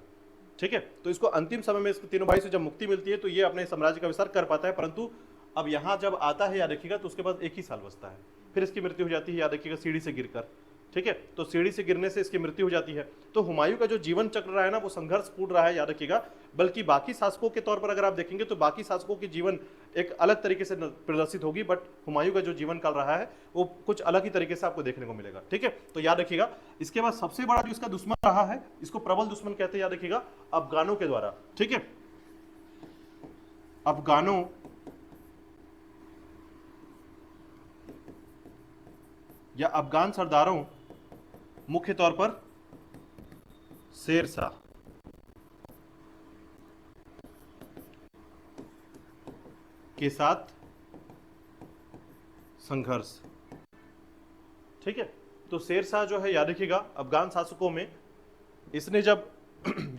ठीक है, तो इसको अंतिम समय में इसको तीनों भाई से जब मुक्ति मिलती है तो ये अपने साम्राज्य का विस्तार कर पाता है, परंतु अब यहाँ जब आता है याद रखिएगा तो उसके बाद 1 ही साल बचता है, फिर इसकी मृत्यु हो जाती है, याद रखिएगा सीढ़ी से गिरकर। ठीक है, तो सीढ़ी से गिरने से इसकी मृत्यु हो जाती है। तो हुमायूं का जो जीवन चक्र रहा है ना वो संघर्षपूर्ण रहा है, याद रखिएगा। बल्कि बाकी शासकों के तौर पर अगर आप देखेंगे तो बाकी शासकों की जीवन एक अलग तरीके से प्रदर्शित होगी, बट हुमायूं का जो जीवन काल रहा है वो कुछ अलग ही तरीके से आपको देखने को मिलेगा। ठीक है, तो याद रखिएगा। इसके बाद सबसे बड़ा जो इसका दुश्मन रहा है, इसको प्रबल दुश्मन कहते हैं, याद रखिएगा, अफगानों के द्वारा। ठीक है, अफगानों या अफगान सरदारों, मुख्य तौर पर शेर शाह के साथ संघर्ष, ठीक है। तो शेर शाह जो है याद रखिएगा अफगान शासकों में, इसने जब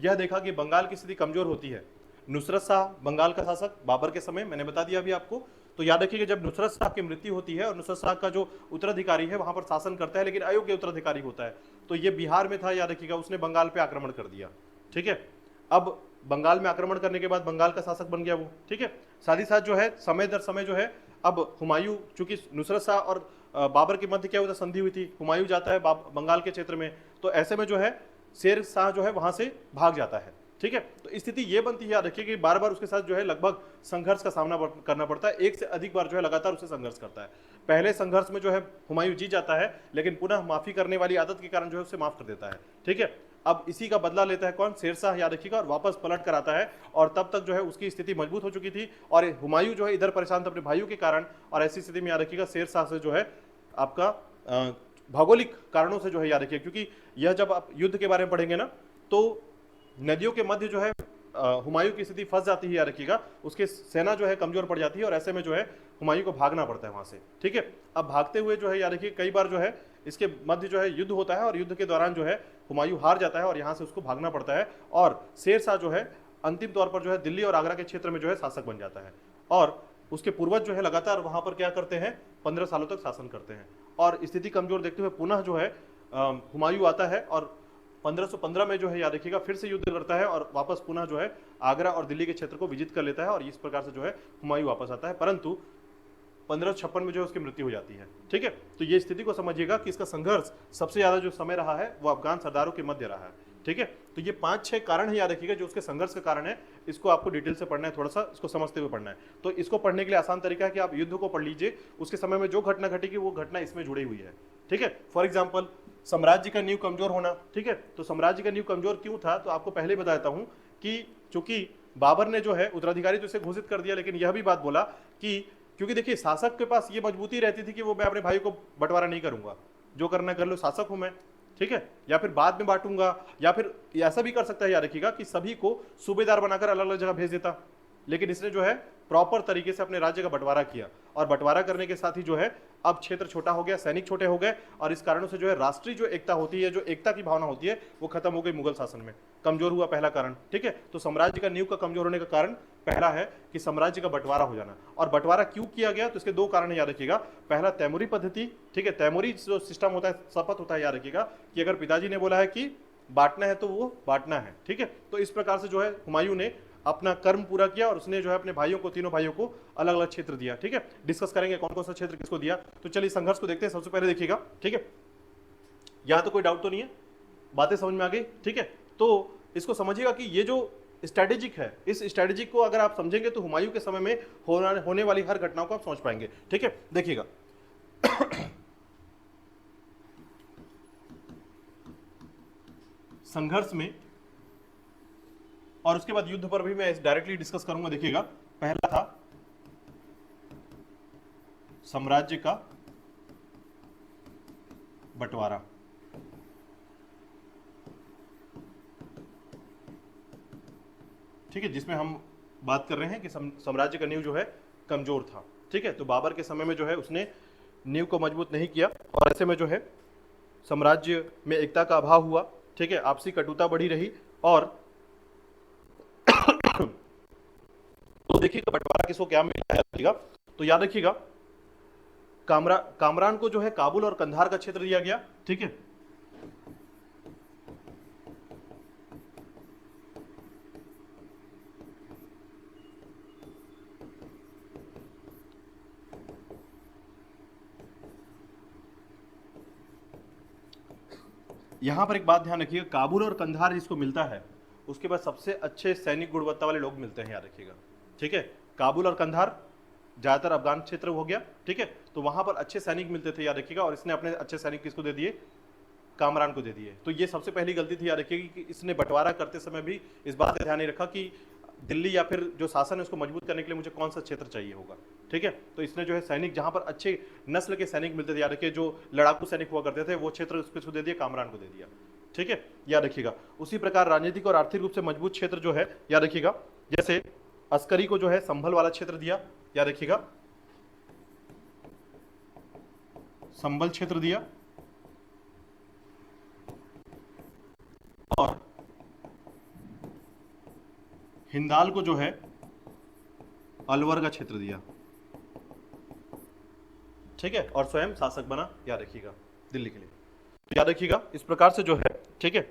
यह देखा कि बंगाल की स्थिति कमजोर होती है, नुसरत शाह बंगाल का शासक बाबर के समय, मैंने बता दिया अभी आपको, तो याद रखिएगा जब नुसरत शाह की मृत्यु होती है और नुसरत शाह का जो उत्तराधिकारी है वहां पर शासन करता है लेकिन अयोग्य उत्तराधिकारी होता है, तो ये बिहार में था, याद रखिएगा उसने बंगाल पे आक्रमण कर दिया, ठीक है। अब बंगाल में आक्रमण करने के बाद बंगाल का शासक बन गया वो, ठीक है। साथ ही साथ जो है समय दर समय जो है अब हुमायूं, चूंकि नुसरत शाह और बाबर के मध्य क्या हुआ था, संधि हुई थी, हुमायूं जाता है बंगाल के क्षेत्र में, तो ऐसे में जो है शेर शाह जो है वहां से भाग जाता है, ठीक है। तो स्थिति ये बनती है, याद रखिए कि बार बार उसके साथ जो है लगभग संघर्ष का सामना करना पड़ता है, एक से अधिक बार जो है लगातार उसे संघर्ष करता है। पहले संघर्ष में जो है हुमायूं जीत जाता है लेकिन पुनः माफी करने वाली आदत के कारण जो है उसे माफ कर देता है, ठीक है। अब इसी का बदला लेता है कौन, शेर शाह, याद रखिएगा, और वापस पलट कर आता है, और तब तक जो है उसकी स्थिति मजबूत हो चुकी थी और हुमायूं जो है इधर परेशान था अपने भाइयों के कारण, और ऐसी स्थिति में याद रखिएगा शेर शाह से जो है आपका भौगोलिक कारणों से जो है याद रखिए, क्योंकि यह जब आप युद्ध के बारे में पढ़ेंगे ना तो नदियों के मध्य जो है हुमायूं की स्थिति फंस जाती है, याद रखिएगा, उसकी सेना जो है कमजोर पड़ जाती है और ऐसे में जो है हुमायूं को भागना पड़ता है वहां से, ठीक है। अब भागते हुए जो है याद रखिए कई बार जो है इसके मध्य जो है युद्ध होता है और युद्ध के दौरान जो है हुमायूं हार जाता है और यहाँ से उसको भागना पड़ता है, और शेर शाह जो है अंतिम तौर पर जो है दिल्ली और आगरा के क्षेत्र में जो है शासक बन जाता है, और उसके पूर्वज जो है लगातार वहां पर क्या करते हैं, 15 सालों तक शासन करते हैं, और स्थिति कमजोर देखते हुए पुनः जो है हुमायूं आता है और 1515 में जो है याद रखिएगा फिर से युद्ध करता है और वापस पुनः जो है आगरा और दिल्ली के क्षेत्र को विजित कर लेता है, और इस प्रकार से जो है हुमायूं वापस आता है, परंतु 1556 में जो है उसकी मृत्यु हो जाती है, ठीक है। तो ये स्थिति को समझिएगा कि इसका संघर्ष सबसे ज्यादा जो समय रहा है वो अफगान सरदारों के मध्य रहा है, ठीक है। तो ये 5-6 कारण है, याद रखिएगा, जो उसके संघर्ष का कारण है, इसको आपको डिटेल से पढ़ना है, थोड़ा सा इसको समझते हुए पढ़ना है। तो इसको पढ़ने के लिए आसान तरीका है कि आप युद्ध को पढ़ लीजिए, उसके समय में जो घटना घटेगी वो घटना इसमें जुड़ी हुई है, ठीक है। फॉर एग्जाम्पल साम्राज्य का नींव कमजोर होना, ठीक है। तो साम्राज्य का नींव कमजोर क्यों था, तो आपको पहले बता देता हूं कि चूंकि बाबर ने जो है उत्तराधिकारी तो इसे घोषित कर दिया, लेकिन यह भी बात बोला कि क्योंकि देखिए शासक के पास ये मजबूती रहती थी कि वो मैं अपने भाई को बंटवारा नहीं करूंगा, जो करना कर लो, शासक हूं मैं, ठीक है, या फिर बाद में बांटूंगा, या फिर ऐसा भी कर सकता है, याद रखिएगा, कि सभी को सूबेदार बनाकर अलग अलग जगह भेज देता, लेकिन इसने जो है प्रॉपर तरीके से अपने राज्य का बंटवारा किया, और बंटवारा करने के साथ ही जो है अब क्षेत्र छोटा हो गया, सैनिक छोटे हो गए, और इस कारणों से जो है राष्ट्रीय जो एकता होती है, जो एकता की भावना होती है, वो खत्म हो गई मुगल शासन में, कमजोर हुआ पहला कारण, ठीक है। तो साम्राज्य का नींव का कमजोर होने का कारण पहला है कि साम्राज्य का बंटवारा हो जाना, और बंटवारा क्यों किया गया, तो इसके 2 कारण याद रखिएगा। पहला तैमूरी पद्धति, ठीक है, तैमूरी जो सिस्टम होता है, शपथ होता है, याद रखिएगा, कि अगर पिताजी ने बोला है कि बांटना है तो वो बांटना है, ठीक है। तो इस प्रकार से जो है हुमायूं ने अपना कर्म पूरा किया और उसने जो है अपने भाइयों को, तीनों भाइयों को अलग अलग क्षेत्र दिया, ठीक है। डिस्कस करेंगे कौन कौन सा क्षेत्र किसको दिया। तो चलिए संघर्ष को देखते हैं। सबसे पहले देखिएगा, ठीक है, यहां तो कोई डाउट तो नहीं है, बातें समझ में आ गई, ठीक है। तो इसको समझिएगा कि ये जो स्ट्रेटेजिक है, इस स्ट्रेटेजिक को अगर आप समझेंगे तो हुमायूं के समय में होने वाली हर घटनाओं को आप समझ पाएंगे, ठीक है। देखिएगा संघर्ष में, और उसके बाद युद्ध पर भी मैं डायरेक्टली डिस्कस करूंगा। देखिएगा, पहला था साम्राज्य का बंटवारा, ठीक है, जिसमें हम बात कर रहे हैं कि साम्राज्य का नींव जो है कमजोर था, ठीक है। तो बाबर के समय में जो है उसने नींव को मजबूत नहीं किया, और ऐसे में जो है साम्राज्य में एकता का अभाव हुआ, ठीक है, आपसी कटुता बढ़ी रही, और तो देखिएगा बंटवारा किसको क्या मिला है, तो याद रखिएगा कामरान को जो है काबुल और कंधार का क्षेत्र दिया गया, ठीक है। यहां पर एक बात ध्यान रखिएगा, काबुल और कंधार जिसको मिलता है उसके बाद सबसे अच्छे सैनिक गुणवत्ता वाले लोग मिलते हैं, याद रखिएगा, ठीक है। काबुल और कंधार ज्यादातर अफगान क्षेत्र हो गया, ठीक है। तो वहां पर अच्छे सैनिक मिलते थे, याद रखिएगा, और इसने अपने अच्छे सैनिक किसको दे दिए, कामरान को दे दिए। तो ये सबसे पहली गलती थी, याद रखिएगा, कि इसने बंटवारा करते समय भी इस बात का ध्यान नहीं रखा कि दिल्ली या फिर जो शासन है उसको मजबूत करने के लिए मुझे कौन सा क्षेत्र चाहिए होगा, ठीक है। तो इसने जो है सैनिक, जहां पर अच्छे नस्ल के सैनिक मिलते थे, याद रखिए, जो लड़ाकू सैनिक हुआ करते थे, वो क्षेत्र उसको दे दिया, कामरान को दे दिया, ठीक है, याद रखिएगा। उसी प्रकार राजनीतिक और आर्थिक रूप से मजबूत क्षेत्र जो है, याद रखिएगा, जैसे अस्करी को जो है संभल वाला क्षेत्र दिया, याद रखिएगा, संबल क्षेत्र दिया और हिंदाल को जो है अलवर का क्षेत्र दिया, ठीक है, और स्वयं शासक बना, याद रखिएगा दिल्ली के लिए। तो याद रखिएगा इस प्रकार से जो है, ठीक है।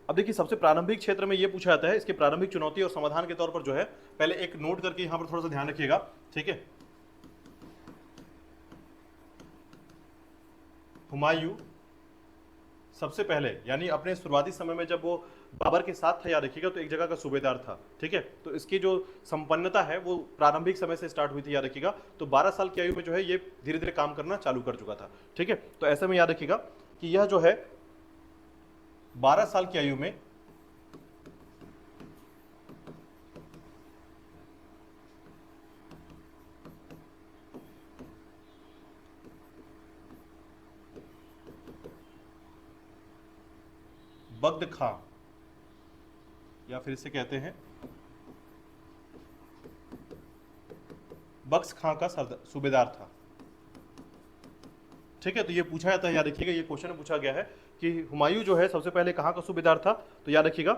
अब देखिए सबसे प्रारंभिक क्षेत्र में ये पूछा जाता है, इसके प्रारंभिक चुनौती और समाधान के तौर पर जो है पहले एक नोट करके यहां पर थोड़ा सा ध्यान रखिएगा, ठीक है। हुमायूं सबसे पहले यानी अपने शुरुआती समय में जब वो बाबर के साथ था, याद रखिएगा, तो एक जगह का सूबेदार था, ठीक है। तो इसकी जो संपन्नता है वो प्रारंभिक समय से स्टार्ट हुई थी, याद रखिएगा। तो 12 साल की आयु में जो है ये धीरे धीरे काम करना चालू कर चुका था, ठीक है। तो ऐसे में याद रखिएगा कि यह जो है 12 साल की आयु में बग्द खां, या फिर इसे कहते हैं बख्श खां का सूबेदार था, ठीक है। तो ये पूछा जाता है, याद रखिएगा, ये क्वेश्चन पूछा गया है कि हुमायूं जो है सबसे पहले कहां का सूबेदार था। तो याद रखिएगा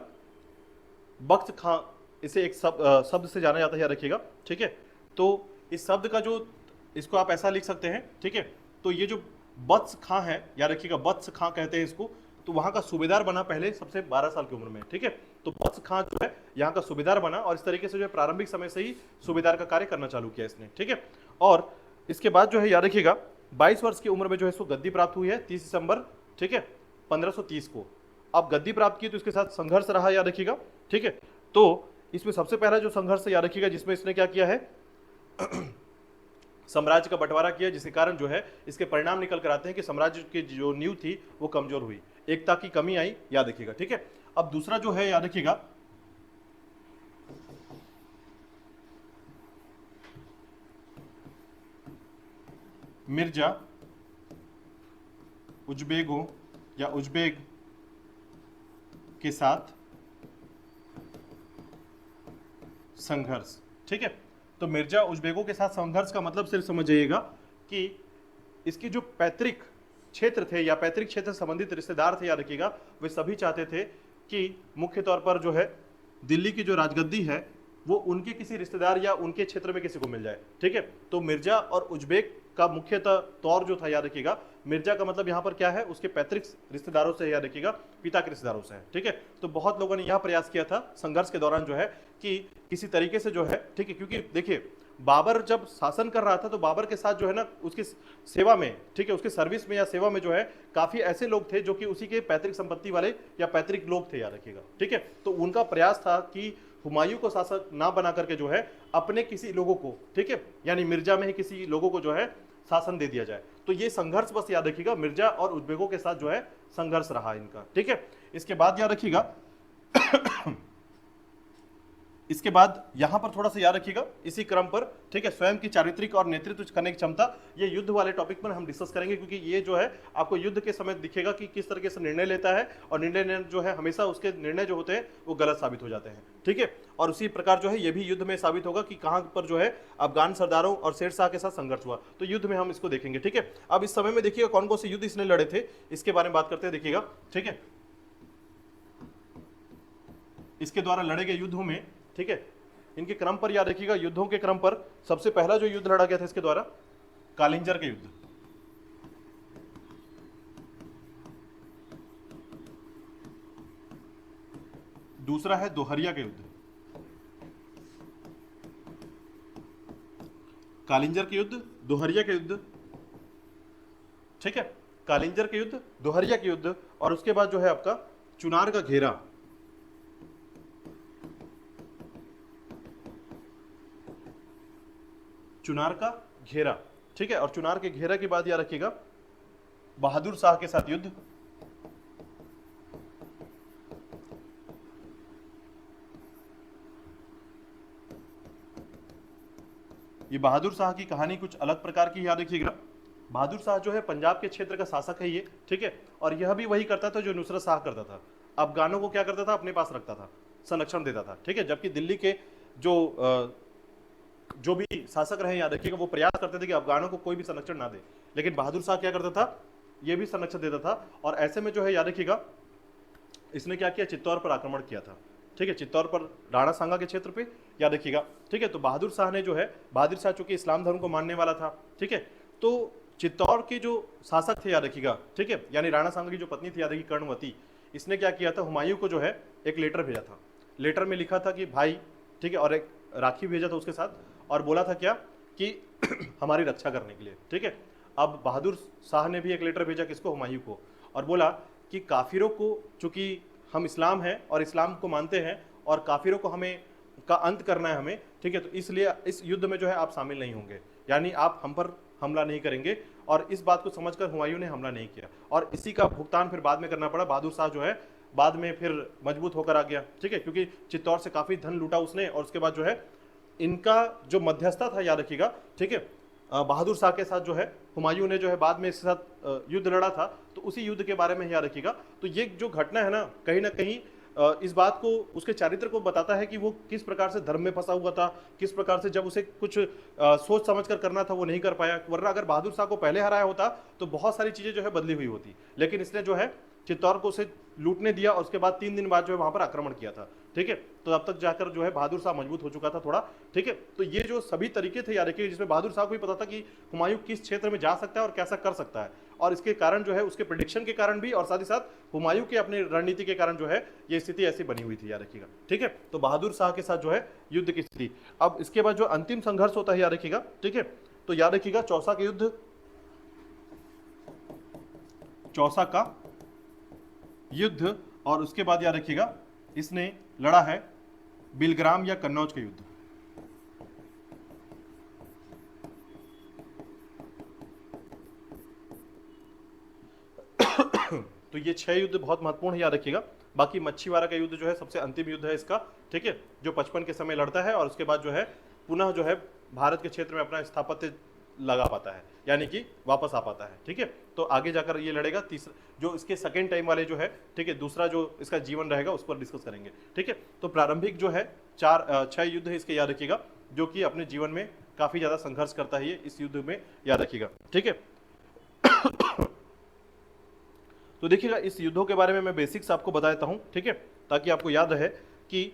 बख्श खां, इसे एक शब्द से जाना जाता है, याद रखिएगा, ठीक है। तो इस शब्द का जो, इसको आप ऐसा लिख सकते हैं, ठीक है। तो ये जो बख्श खां है, याद रखिएगा बख्श खां कहते हैं इसको, तो वहां का सूबेदार बना पहले सबसे 12 साल की उम्र में, ठीक है। तो बख्श खां जो है यहाँ का सूबेदार बना और इस तरीके से जो है प्रारंभिक समय से ही सूबेदार का कार्य करना चालू किया इसने, ठीक है। और इसके बाद जो है याद रखिएगा 22 वर्ष की उम्र में जो है इसको गद्दी प्राप्त हुई है 30 दिसंबर, ठीक है, 1530 को। अब गद्दी प्राप्त की तो इसके साथ संघर्ष रहा, याद रखिएगा, ठीक है। तो इसमें सबसे पहला जो संघर्ष याद रखिएगा, जिसमें इसने क्या किया है साम्राज्य का बंटवारा किया, जिसके कारण जो है इसके परिणाम निकल कर आते हैं कि साम्राज्य की जो नींव थी वो कमजोर हुई, एकता की कमी आई, याद रखिएगा, ठीक है। अब दूसरा जो है याद रखिएगा मिर्जा उज्बेगों या उज्बेग के साथ संघर्ष, ठीक है। तो मिर्जा उज्बेगों के साथ संघर्ष का मतलब सिर्फ समझ जाइएगा कि इसके जो पैतृक क्षेत्र थे या पैतृक क्षेत्र से संबंधित रिश्तेदार थे, याद रखिएगा, वे सभी चाहते थे कि मुख्य तौर पर जो है दिल्ली की जो राजगद्दी है वो उनके किसी रिश्तेदार या उनके क्षेत्र में किसी को मिल जाए, ठीक है। तो मिर्जा और उज्बेक का मुख्यतः तौर जो था, याद रखिएगा, मिर्जा का मतलब यहाँ पर क्या है, उसके पैतृक रिश्तेदारों से, याद रखिएगा, पिता के रिश्तेदारों से है, ठीक है। तो बहुत लोगों ने यह प्रयास किया था संघर्ष के दौरान जो है कि किसी तरीके से जो है, ठीक है, क्योंकि देखिए बाबर जब शासन कर रहा था तो बाबर के साथ जो है ना उसकी सेवा में, ठीक है, उसके सर्विस में या सेवा में जो है काफी ऐसे लोग थे जो कि उसी के पैतृक संपत्ति वाले या पैतृक लोग थे, याद रखिएगा, ठीक है। तो उनका प्रयास था कि हुमायूं को शासक ना बना करके जो है अपने किसी लोगों को, ठीक है, यानी मिर्जा में ही किसी लोगों को जो है शासन दे दिया जाए। तो ये संघर्ष बस याद रखिएगा मिर्जा और उज्बेकों के साथ जो है संघर्ष रहा इनका, ठीक है। इसके बाद याद रखिएगा इसके बाद यहां पर थोड़ा सा याद रखिएगा इसी क्रम पर, ठीक है, स्वयं की चारित्रिक और नेतृत्व करने की क्षमता, ये युद्ध वाले टॉपिक पर हम डिस्कस करेंगे, क्योंकि ये जो है आपको युद्ध के समय दिखेगा कि किस तरीके से निर्णय लेता है और निर्णय जो है हमेशा उसके निर्णय जो होते हैं वो गलत साबित हो जाते हैं, ठीक है। और उसी प्रकार जो है ये भी युद्ध में साबित होगा कि कहां पर जो है अफगान सरदारों और शेरशाह के साथ संघर्ष हुआ, तो युद्ध में हम इसको देखेंगे, ठीक है। अब इस समय में देखिएगा कौन कौन से युद्ध इसने लड़े थे, इसके बारे में बात करते हैं, देखिएगा, ठीक है। इसके द्वारा लड़े गए युद्धों में, ठीक है, इनके क्रम पर याद रखिएगा, युद्धों के क्रम पर सबसे पहला जो युद्ध लड़ा गया था इसके द्वारा कालिंजर के युद्ध, दूसरा है दोहरिया के युद्ध, कालिंजर के युद्ध, दोहरिया के युद्ध, ठीक है, कालिंजर के युद्ध, दोहरिया के युद्ध, और उसके बाद जो है आपका चुनार का घेरा, चुनार का घेरा, ठीक है। और चुनार के घेरा के बाद याद रखिएगा बहादुर शाह के साथ युद्ध, ये बहादुर शाह की कहानी कुछ अलग प्रकार की, याद रखिएगा। बहादुर शाह जो है पंजाब के क्षेत्र का शासक है ये, ठीक है, और यह भी वही करता था जो नुसरत शाह करता था, अफगानों को क्या करता था, अपने पास रखता था, संरक्षण देता था, ठीक है। जबकि दिल्ली के जो जो भी शासक रहे याद रखिएगा वो प्रयास करते थे कि अफगानों को कोई भी संरक्षण ना दे, लेकिन बहादुर शाह क्या करता था, ये भी संरक्षण देता था। और ऐसे में जो है याद रखिएगा इसने क्या किया, चित्तौड़ पर आक्रमण किया था। ठीक है, चित्तौड़ पर राणा सांगा के क्षेत्र पे, याद रखिएगा। ठीक है, तो बहादुर शाह ने जो है, बहादुर शाह चूंकि इस्लाम धर्म को मानने वाला था, ठीक है, तो चित्तौड़ के जो शासक थे याद रखिएगा, ठीक है, यानी राणा सांगा की जो पत्नी थी याद रखिए कर्णवती, इसने क्या किया था, हुमायूं को जो है एक लेटर भेजा था। लेटर में लिखा था कि भाई, ठीक है, और एक राखी भेजा था उसके साथ, और बोला था क्या कि हमारी रक्षा करने के लिए। ठीक है, अब बहादुर शाह ने भी एक लेटर भेजा किसको, हुमायूं को, और बोला कि काफिरों को, चूंकि हम इस्लाम हैं और इस्लाम को मानते हैं और काफिरों को हमें का अंत करना है हमें, ठीक है, तो इसलिए इस युद्ध में जो है आप शामिल नहीं होंगे, यानी आप हम पर हमला नहीं करेंगे। और इस बात को समझकर हुमायूं ने हमला नहीं किया, और इसी का भुगतान फिर बाद में करना पड़ा। बहादुर शाह जो है बाद में फिर मजबूत होकर आ गया, ठीक है, क्योंकि चित्तौड़ से काफी धन लूटा उसने, और उसके बाद जो है इनका जो मध्यस्थता था याद रखिएगा, ठीक है, बहादुर शाह के साथ जो है हुमायूं ने जो है बाद में इसके साथ युद्ध लड़ा था, तो उसी युद्ध के बारे में याद रखिएगा। तो ये जो घटना है ना कहीं इस बात को, उसके चारित्र को बताता है कि वो किस प्रकार से धर्म में फंसा हुआ था, किस प्रकार से जब उसे कुछ सोच समझ कर करना था वो नहीं कर पाया, वरना अगर बहादुर शाह को पहले हराया होता तो बहुत सारी चीजें जो है बदली हुई होती, लेकिन इसने जो है चित्तौड़ को उसे लूटने दिया, और उसके बाद 3 दिन बाद जो है वहां पर आक्रमण किया था। ठीक है, तो अब तक जाकर जो है बहादुर शाह मजबूत हो चुका था थोड़ा। ठीक है, तो ये जो सभी तरीके थे याद रखिए, जिसमें बहादुर शाह को भी पता था कि हुमायूं किस क्षेत्र में जा सकता है और कैसा कर सकता है, और इसके कारण जो है उसके प्रिडिक्शन के कारण भी, और साथ ही साथ हुमायूं के अपनी रणनीति के कारण जो है ये स्थिति ऐसी बनी हुई थी, याद रखिएगा। ठीक है, तो बहादुर शाह के साथ जो है युद्ध की स्थिति। अब इसके बाद जो अंतिम संघर्ष होता है याद रखिएगा, ठीक है, तो याद रखिएगा चौसा का युद्ध, चौसा का युद्ध, और उसके बाद याद रखिएगा इसने लड़ा है बिलग्राम या कन्नौज का युद्ध। तो ये 6 युद्ध बहुत महत्वपूर्ण है, याद रखिएगा। बाकी मच्छीवाड़ा का युद्ध जो है सबसे अंतिम युद्ध है इसका, ठीक है, जो 55 के समय लड़ता है, और उसके बाद जो है पुनः जो है भारत के क्षेत्र में अपना स्थापत्य लगा पाता है, यानी कि वापस आ पाता है। ठीक है, तो आगे जाकर ये लड़ेगा तीसरा, जो इसके सेकेंड टाइम वाले जो है, ठीक है, दूसरा जो इसका जीवन रहेगा उस पर डिस्कस करेंगे। ठीक है, तो प्रारंभिक जो है 6 युद्ध है इसके, याद रखिएगा, जो कि अपने जीवन में काफी ज्यादा संघर्ष करता है ये इस युद्ध में, याद रखिएगा। ठीक है, तो देखिएगा इस युद्धों के बारे में मैं बेसिक्स आपको बता देता हूं, ठीक है, ताकि आपको याद रहे कि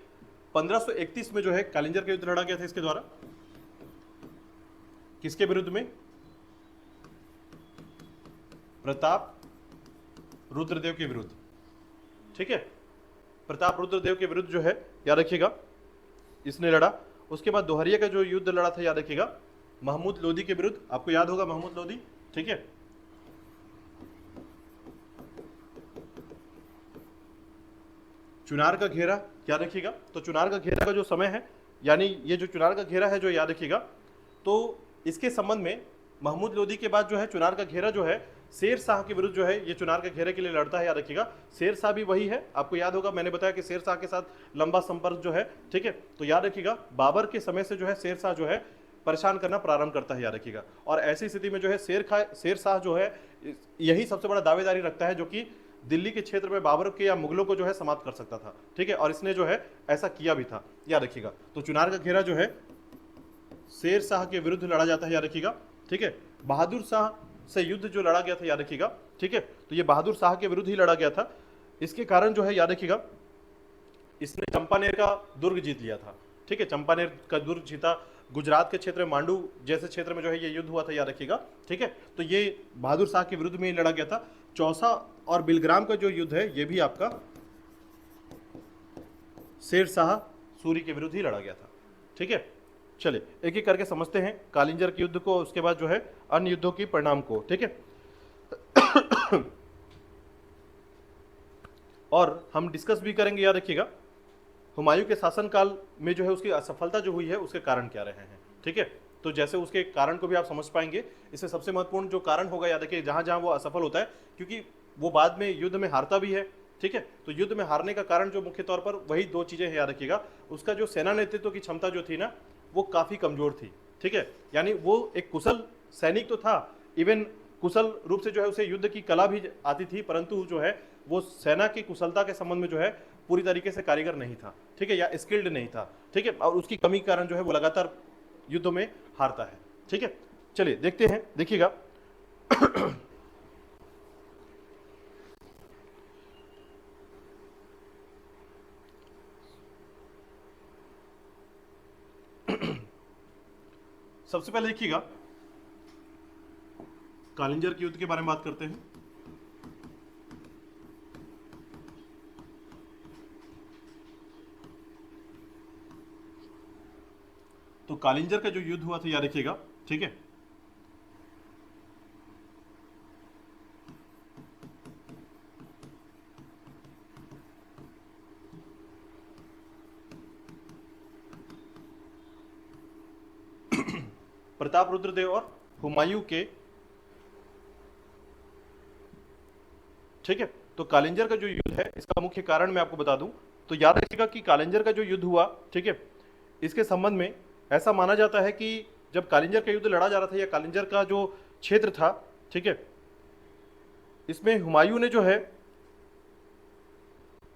1531 में जो है कालिंजर का युद्ध लड़ा गया था इसके द्वारा, किसके विरुद्ध में, प्रताप रुद्रदेव के विरुद्ध। ठीक है, प्रताप रुद्रदेव के विरुद्ध जो है याद रखिएगा इसने लड़ा। उसके बाद दोहरिया का जो युद्ध लड़ा था याद रखिएगा महमूद लोदी के विरुद्ध, आपको याद होगा महमूद लोदी। ठीक है, चुनार का घेरा याद रखिएगा, तो चुनार का घेरा का जो समय है, यानी ये जो चुनार का घेरा है जो याद रखिएगा, तो इसके संबंध में महमूद लोदी के बाद जो है चुनार का घेरा जो है शेर शाह के विरुद्ध जो है ये चुनार के घेरे के लिए लड़ता है, याद रखिएगा। शेर शाह भी वही है, आपको याद होगा मैंने बताया कि शेर शाह के साथ लंबा संपर्क जो है, ठीक है, तो याद रखिएगा बाबर के समय से जो है शेर शाह जो है परेशान करना प्रारंभ करता है, याद रखिएगा। और ऐसी स्थिति में जो है शेर शाह जो है यही सबसे बड़ा दावेदारी रखता है, जो कि दिल्ली के क्षेत्र में बाबर के या मुगलों को जो है समाप्त कर सकता था। ठीक है, और इसने जो है ऐसा किया भी था, याद रखिएगा। तो चुनार का घेरा जो है शेर शाह के विरुद्ध लड़ा जाता है, याद रखिएगा। ठीक है, बहादुर शाह से युद्ध जो लड़ा गया था, याद रखिएगा। ठीक है, तो ये बहादुर शाह के विरुद्ध ही लड़ा गया था। इसके कारण जो है याद रखिएगा इसने चंपानेर का दुर्ग जीत लिया था। ठीक है, चंपानेर का दुर्ग जीता, गुजरात के क्षेत्र में मांडू जैसे क्षेत्र में जो है ये युद्ध हुआ था, याद रखिएगा। ठीक है, तो ये बहादुर शाह के विरुद्ध में ही लड़ा गया था। चौसा और बिलग्राम का जो युद्ध है ये भी आपका शेर शाह सूरी के विरुद्ध ही लड़ा गया था। ठीक है, चलिए एक एक करके समझते हैं कालिंजर के युद्ध को, उसके बाद जो है अन्य युद्धों की परिणाम को। ठीक है, और हम डिस्कस भी करेंगे, याद रखिएगा, हुमायूं के शासनकाल में जो है उसकी असफलता जो हुई है उसके कारण क्या रहे हैं। ठीक है, तो जैसे उसके कारण को भी आप समझ पाएंगे। इससे सबसे महत्वपूर्ण जो कारण होगा, याद रखिए, जहां जहां वो असफल होता है, क्योंकि वो बाद में युद्ध में हारता भी है। ठीक है, तो युद्ध में हारने का कारण जो मुख्य तौर पर वही 2 चीजें हैं, याद रखिएगा। उसका जो सेना नेतृत्व की क्षमता जो थी ना, वो काफी कमजोर थी। ठीक है, यानी वो एक कुशल सैनिक तो था, इवन कुशल रूप से जो है उसे युद्ध की कला भी आती थी, परंतु जो है वो सेना की कुशलता के संबंध में जो है पूरी तरीके से कारीगर नहीं था। ठीक है, या स्किल्ड नहीं था। ठीक है, और उसकी कमी के कारण जो है वो लगातार युद्धों में हारता है। ठीक है, चलिए देखते हैं, देखिएगा। सबसे पहले देखिएगा, कालिंजर के युद्ध के बारे में बात करते हैं। तो कालिंजर का जो युद्ध हुआ था, याद रखिएगा। ठीक है, प्रताप रुद्रदेव और हुमायूं के, ठीक है। तो कालिंजर का जो युद्ध है, इसका मुख्य कारण मैं आपको बता दूं, तो याद रखिएगा कि कालिंजर का जो युद्ध हुआ, ठीक है, इसके संबंध में ऐसा माना जाता है कि जब कालिंजर का युद्ध लड़ा जा रहा था, या कालिंजर का जो क्षेत्र था, ठीक है, इसमें हुमायूं ने जो है,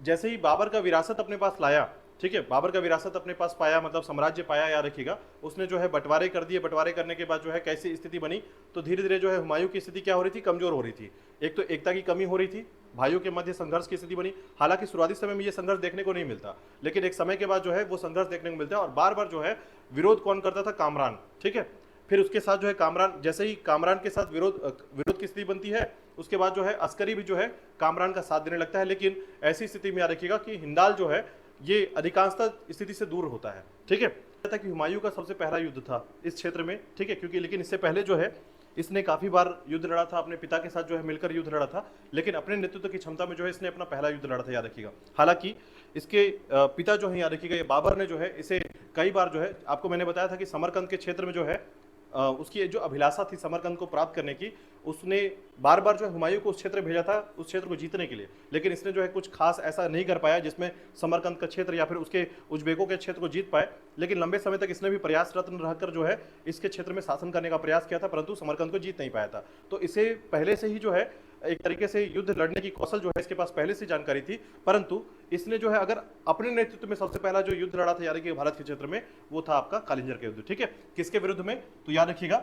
जैसे ही बाबर का विरासत अपने पास लाया, ठीक है, बाबर का विरासत अपने पास पाया, मतलब साम्राज्य पाया, याद रखिएगा, उसने जो है बंटवारे कर दिए। बंटवारे करने के बाद जो है कैसी स्थिति बनी, तो धीरे धीरे जो है हुमायूं की स्थिति क्या हो रही थी, कमजोर हो रही थी। एक तो एकता की कमी हो रही थी, भाइयों के मध्य संघर्ष की स्थिति बनी। हालांकि शुरुआती समय में ये संघर्ष देखने को नहीं मिलता, लेकिन एक समय के बाद जो है वो संघर्ष देखने को मिलता है। और बार बार जो है विरोध कौन करता था, कामरान, ठीक है। फिर उसके साथ जो है कामरान, जैसे ही कामरान के साथ विरोध की स्थिति बनती है, उसके बाद जो है अस्करी भी जो है कामरान का साथ देने लगता है। लेकिन ऐसी स्थिति में याद रखिएगा कि हिंदाल जो है ये अधिकांशतः स्थिति से दूर होता है। ठीक है, था कि हुमायूं का सबसे पहला युद्ध था इस क्षेत्र में, ठीक है, क्योंकि लेकिन इससे पहले जो है इसने काफी बार युद्ध लड़ा था, अपने पिता के साथ जो है मिलकर युद्ध लड़ा था, लेकिन अपने नेतृत्व की क्षमता में जो है इसने अपना पहला युद्ध लड़ा था, याद रखिएगा। हालांकि इसके पिता जो है, याद रखिएगा, ये बाबर ने जो है इसे कई बार जो है, आपको मैंने बताया था कि समरकंद के क्षेत्र में जो है उसकी जो अभिलाषा थी समरकंद को प्राप्त करने की, उसने बार बार जो है हुमायूं को उस क्षेत्र भेजा था, उस क्षेत्र को जीतने के लिए। लेकिन इसने जो है कुछ खास ऐसा नहीं कर पाया जिसमें समरकंद का क्षेत्र या फिर उसके उज्बेकों के क्षेत्र को जीत पाए। लेकिन लंबे समय तक इसने भी प्रयासरत रहकर जो है इसके क्षेत्र में शासन करने का प्रयास किया था, परंतु समरकंद को जीत नहीं पाया था। तो इसे पहले से ही जो है एक तरीके से युद्ध लड़ने की कौशल जो है इसके पास पहले से जानकारी थी, परंतु इसने जो है अगर अपने नेतृत्व में सबसे पहला जो युद्ध लड़ा था, यानी कि भारत के क्षेत्र में, वो था आपका कालिंजर का युद्ध। ठीक है, किसके विरुद्ध में, तो याद रखिएगा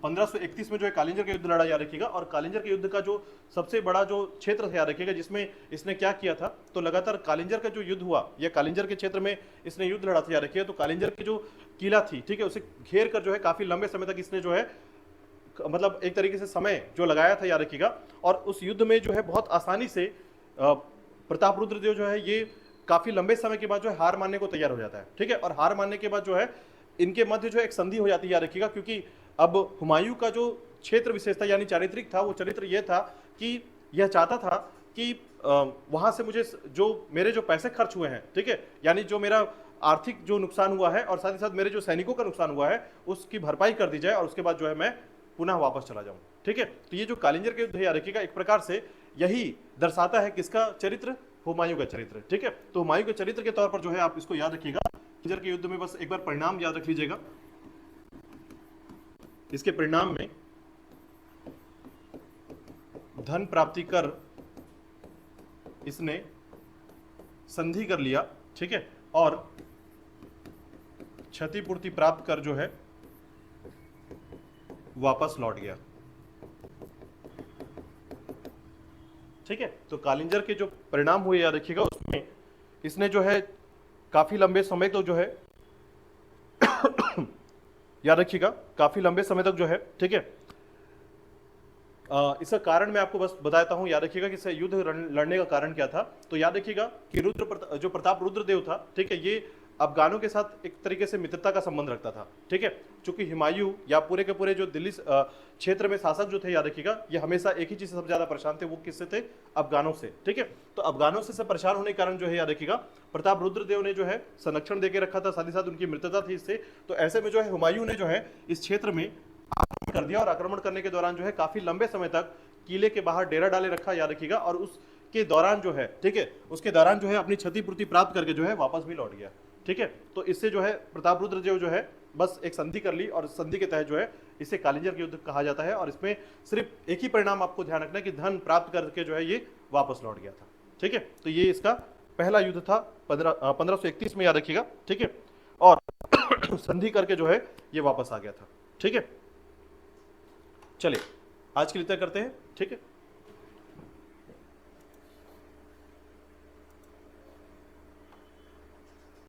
1531 में जो है कालिंजर का युद्ध लड़ा, याद रखिएगा। और कालिंजर के युद्ध का जो सबसे बड़ा जो क्षेत्र था, याद रखिएगा, जिसमें इसने क्या किया था, तो लगातार कालिंजर का जो युद्ध हुआ, या कालिंजर के क्षेत्र में इसने युद्ध लड़ा था, याद रखिएगा। तो कालिंजर की जो किला थी, ठीक है, उसे घेर कर जो है काफी लंबे समय तक इसने जो है मतलब एक तरीके से समय जो लगाया था, याद रखिएगा। और उस युद्ध में जो है बहुत आसानी से प्रताप रुद्रदेव जो है ये काफी लंबे समय के बाद जो है हार मानने को तैयार हो जाता है। ठीक है, और हार मानने के बाद जो है इनके मध्य जो है एक संधि हो जाती है, याद रखिएगा, क्योंकि अब हुमायूं का जो क्षेत्र विशेषता यानी चारित्रिक था, वो चरित्र यह था कि यह चाहता था कि वहां से मुझे जो मेरे जो पैसे खर्च हुए हैं, ठीक है, यानी जो मेरा आर्थिक जो नुकसान हुआ है और साथ ही साथ मेरे जो सैनिकों का नुकसान हुआ है उसकी भरपाई कर दी जाए, और उसके बाद जो है मैं पुनः वापस चला जाऊं। ठीक है, तो ये जो कालिंजर के युद्ध है, याद रखिएगा, एक प्रकार से यही दर्शाता है किसका चरित्र, हुमायूं का चरित्र। ठीक है, तो हुमायूं के चरित्र के तौर पर जो है आप इसको याद रखिएगा। कालिंजर के युद्ध में बस एक बार परिणाम याद रख लीजिएगा। इसके परिणाम में धन प्राप्ति कर इसने संधि कर लिया, ठीक है, और क्षतिपूर्ति प्राप्त कर जो है वापस लौट गया। ठीक है, तो कालिंजर के जो परिणाम हुए, याद रखिएगा, उसमें इसने जो है काफी लंबे समय तक जो है याद रखिएगा, काफी लंबे समय तक जो है, ठीक है, इसका कारण मैं आपको बस बताता हूं। याद रखिएगा कि इसे युद्ध लड़ने का कारण क्या था, तो याद रखिएगा कि जो प्रताप रुद्रदेव था, ठीक है, ये अफगानों के साथ एक तरीके से मित्रता का संबंध रखता था। ठीक है, चूंकि हुमायूं या पूरे के पूरे जो दिल्ली क्षेत्र में शासक जो थे, याद रखिएगा, ये हमेशा एक ही चीज से सबसे ज्यादा परेशान थे, वो किससे थे, अफगानों से। ठीक है, तो अफगानों से परेशान होने के कारण जो है, याद रखिएगा, प्रताप रुद्रदेव ने जो है संरक्षण देके रखा था, साथ ही साथ उनकी मित्रता थी इससे। तो ऐसे में जो है हुमायूं ने जो है इस क्षेत्र में आक्रमण कर दिया, और आक्रमण करने के दौरान जो है काफी लंबे समय तक किले के बाहर डेरा डाले रखा, याद रखिएगा, और उसके दौरान जो है, ठीक है, उसके दौरान जो है अपनी क्षतिपूर्ति प्राप्त करके जो है वापस भी लौट गया। ठीक है, तो इससे जो है प्रताप रुद्रदेव जो है बस एक संधि कर ली, और संधि के तहत जो है इसे कालिंजर के युद्ध कहा जाता है। और इसमें सिर्फ एक ही परिणाम आपको ध्यान रखना है कि धन प्राप्त करके जो है ये वापस लौट गया था। ठीक है, तो ये इसका पहला युद्ध था 1531 में, याद रखिएगा। ठीक है, और संधि करके जो है ये वापस आ गया था। ठीक है, चलिए आज के लिए इतना करते हैं। ठीक है।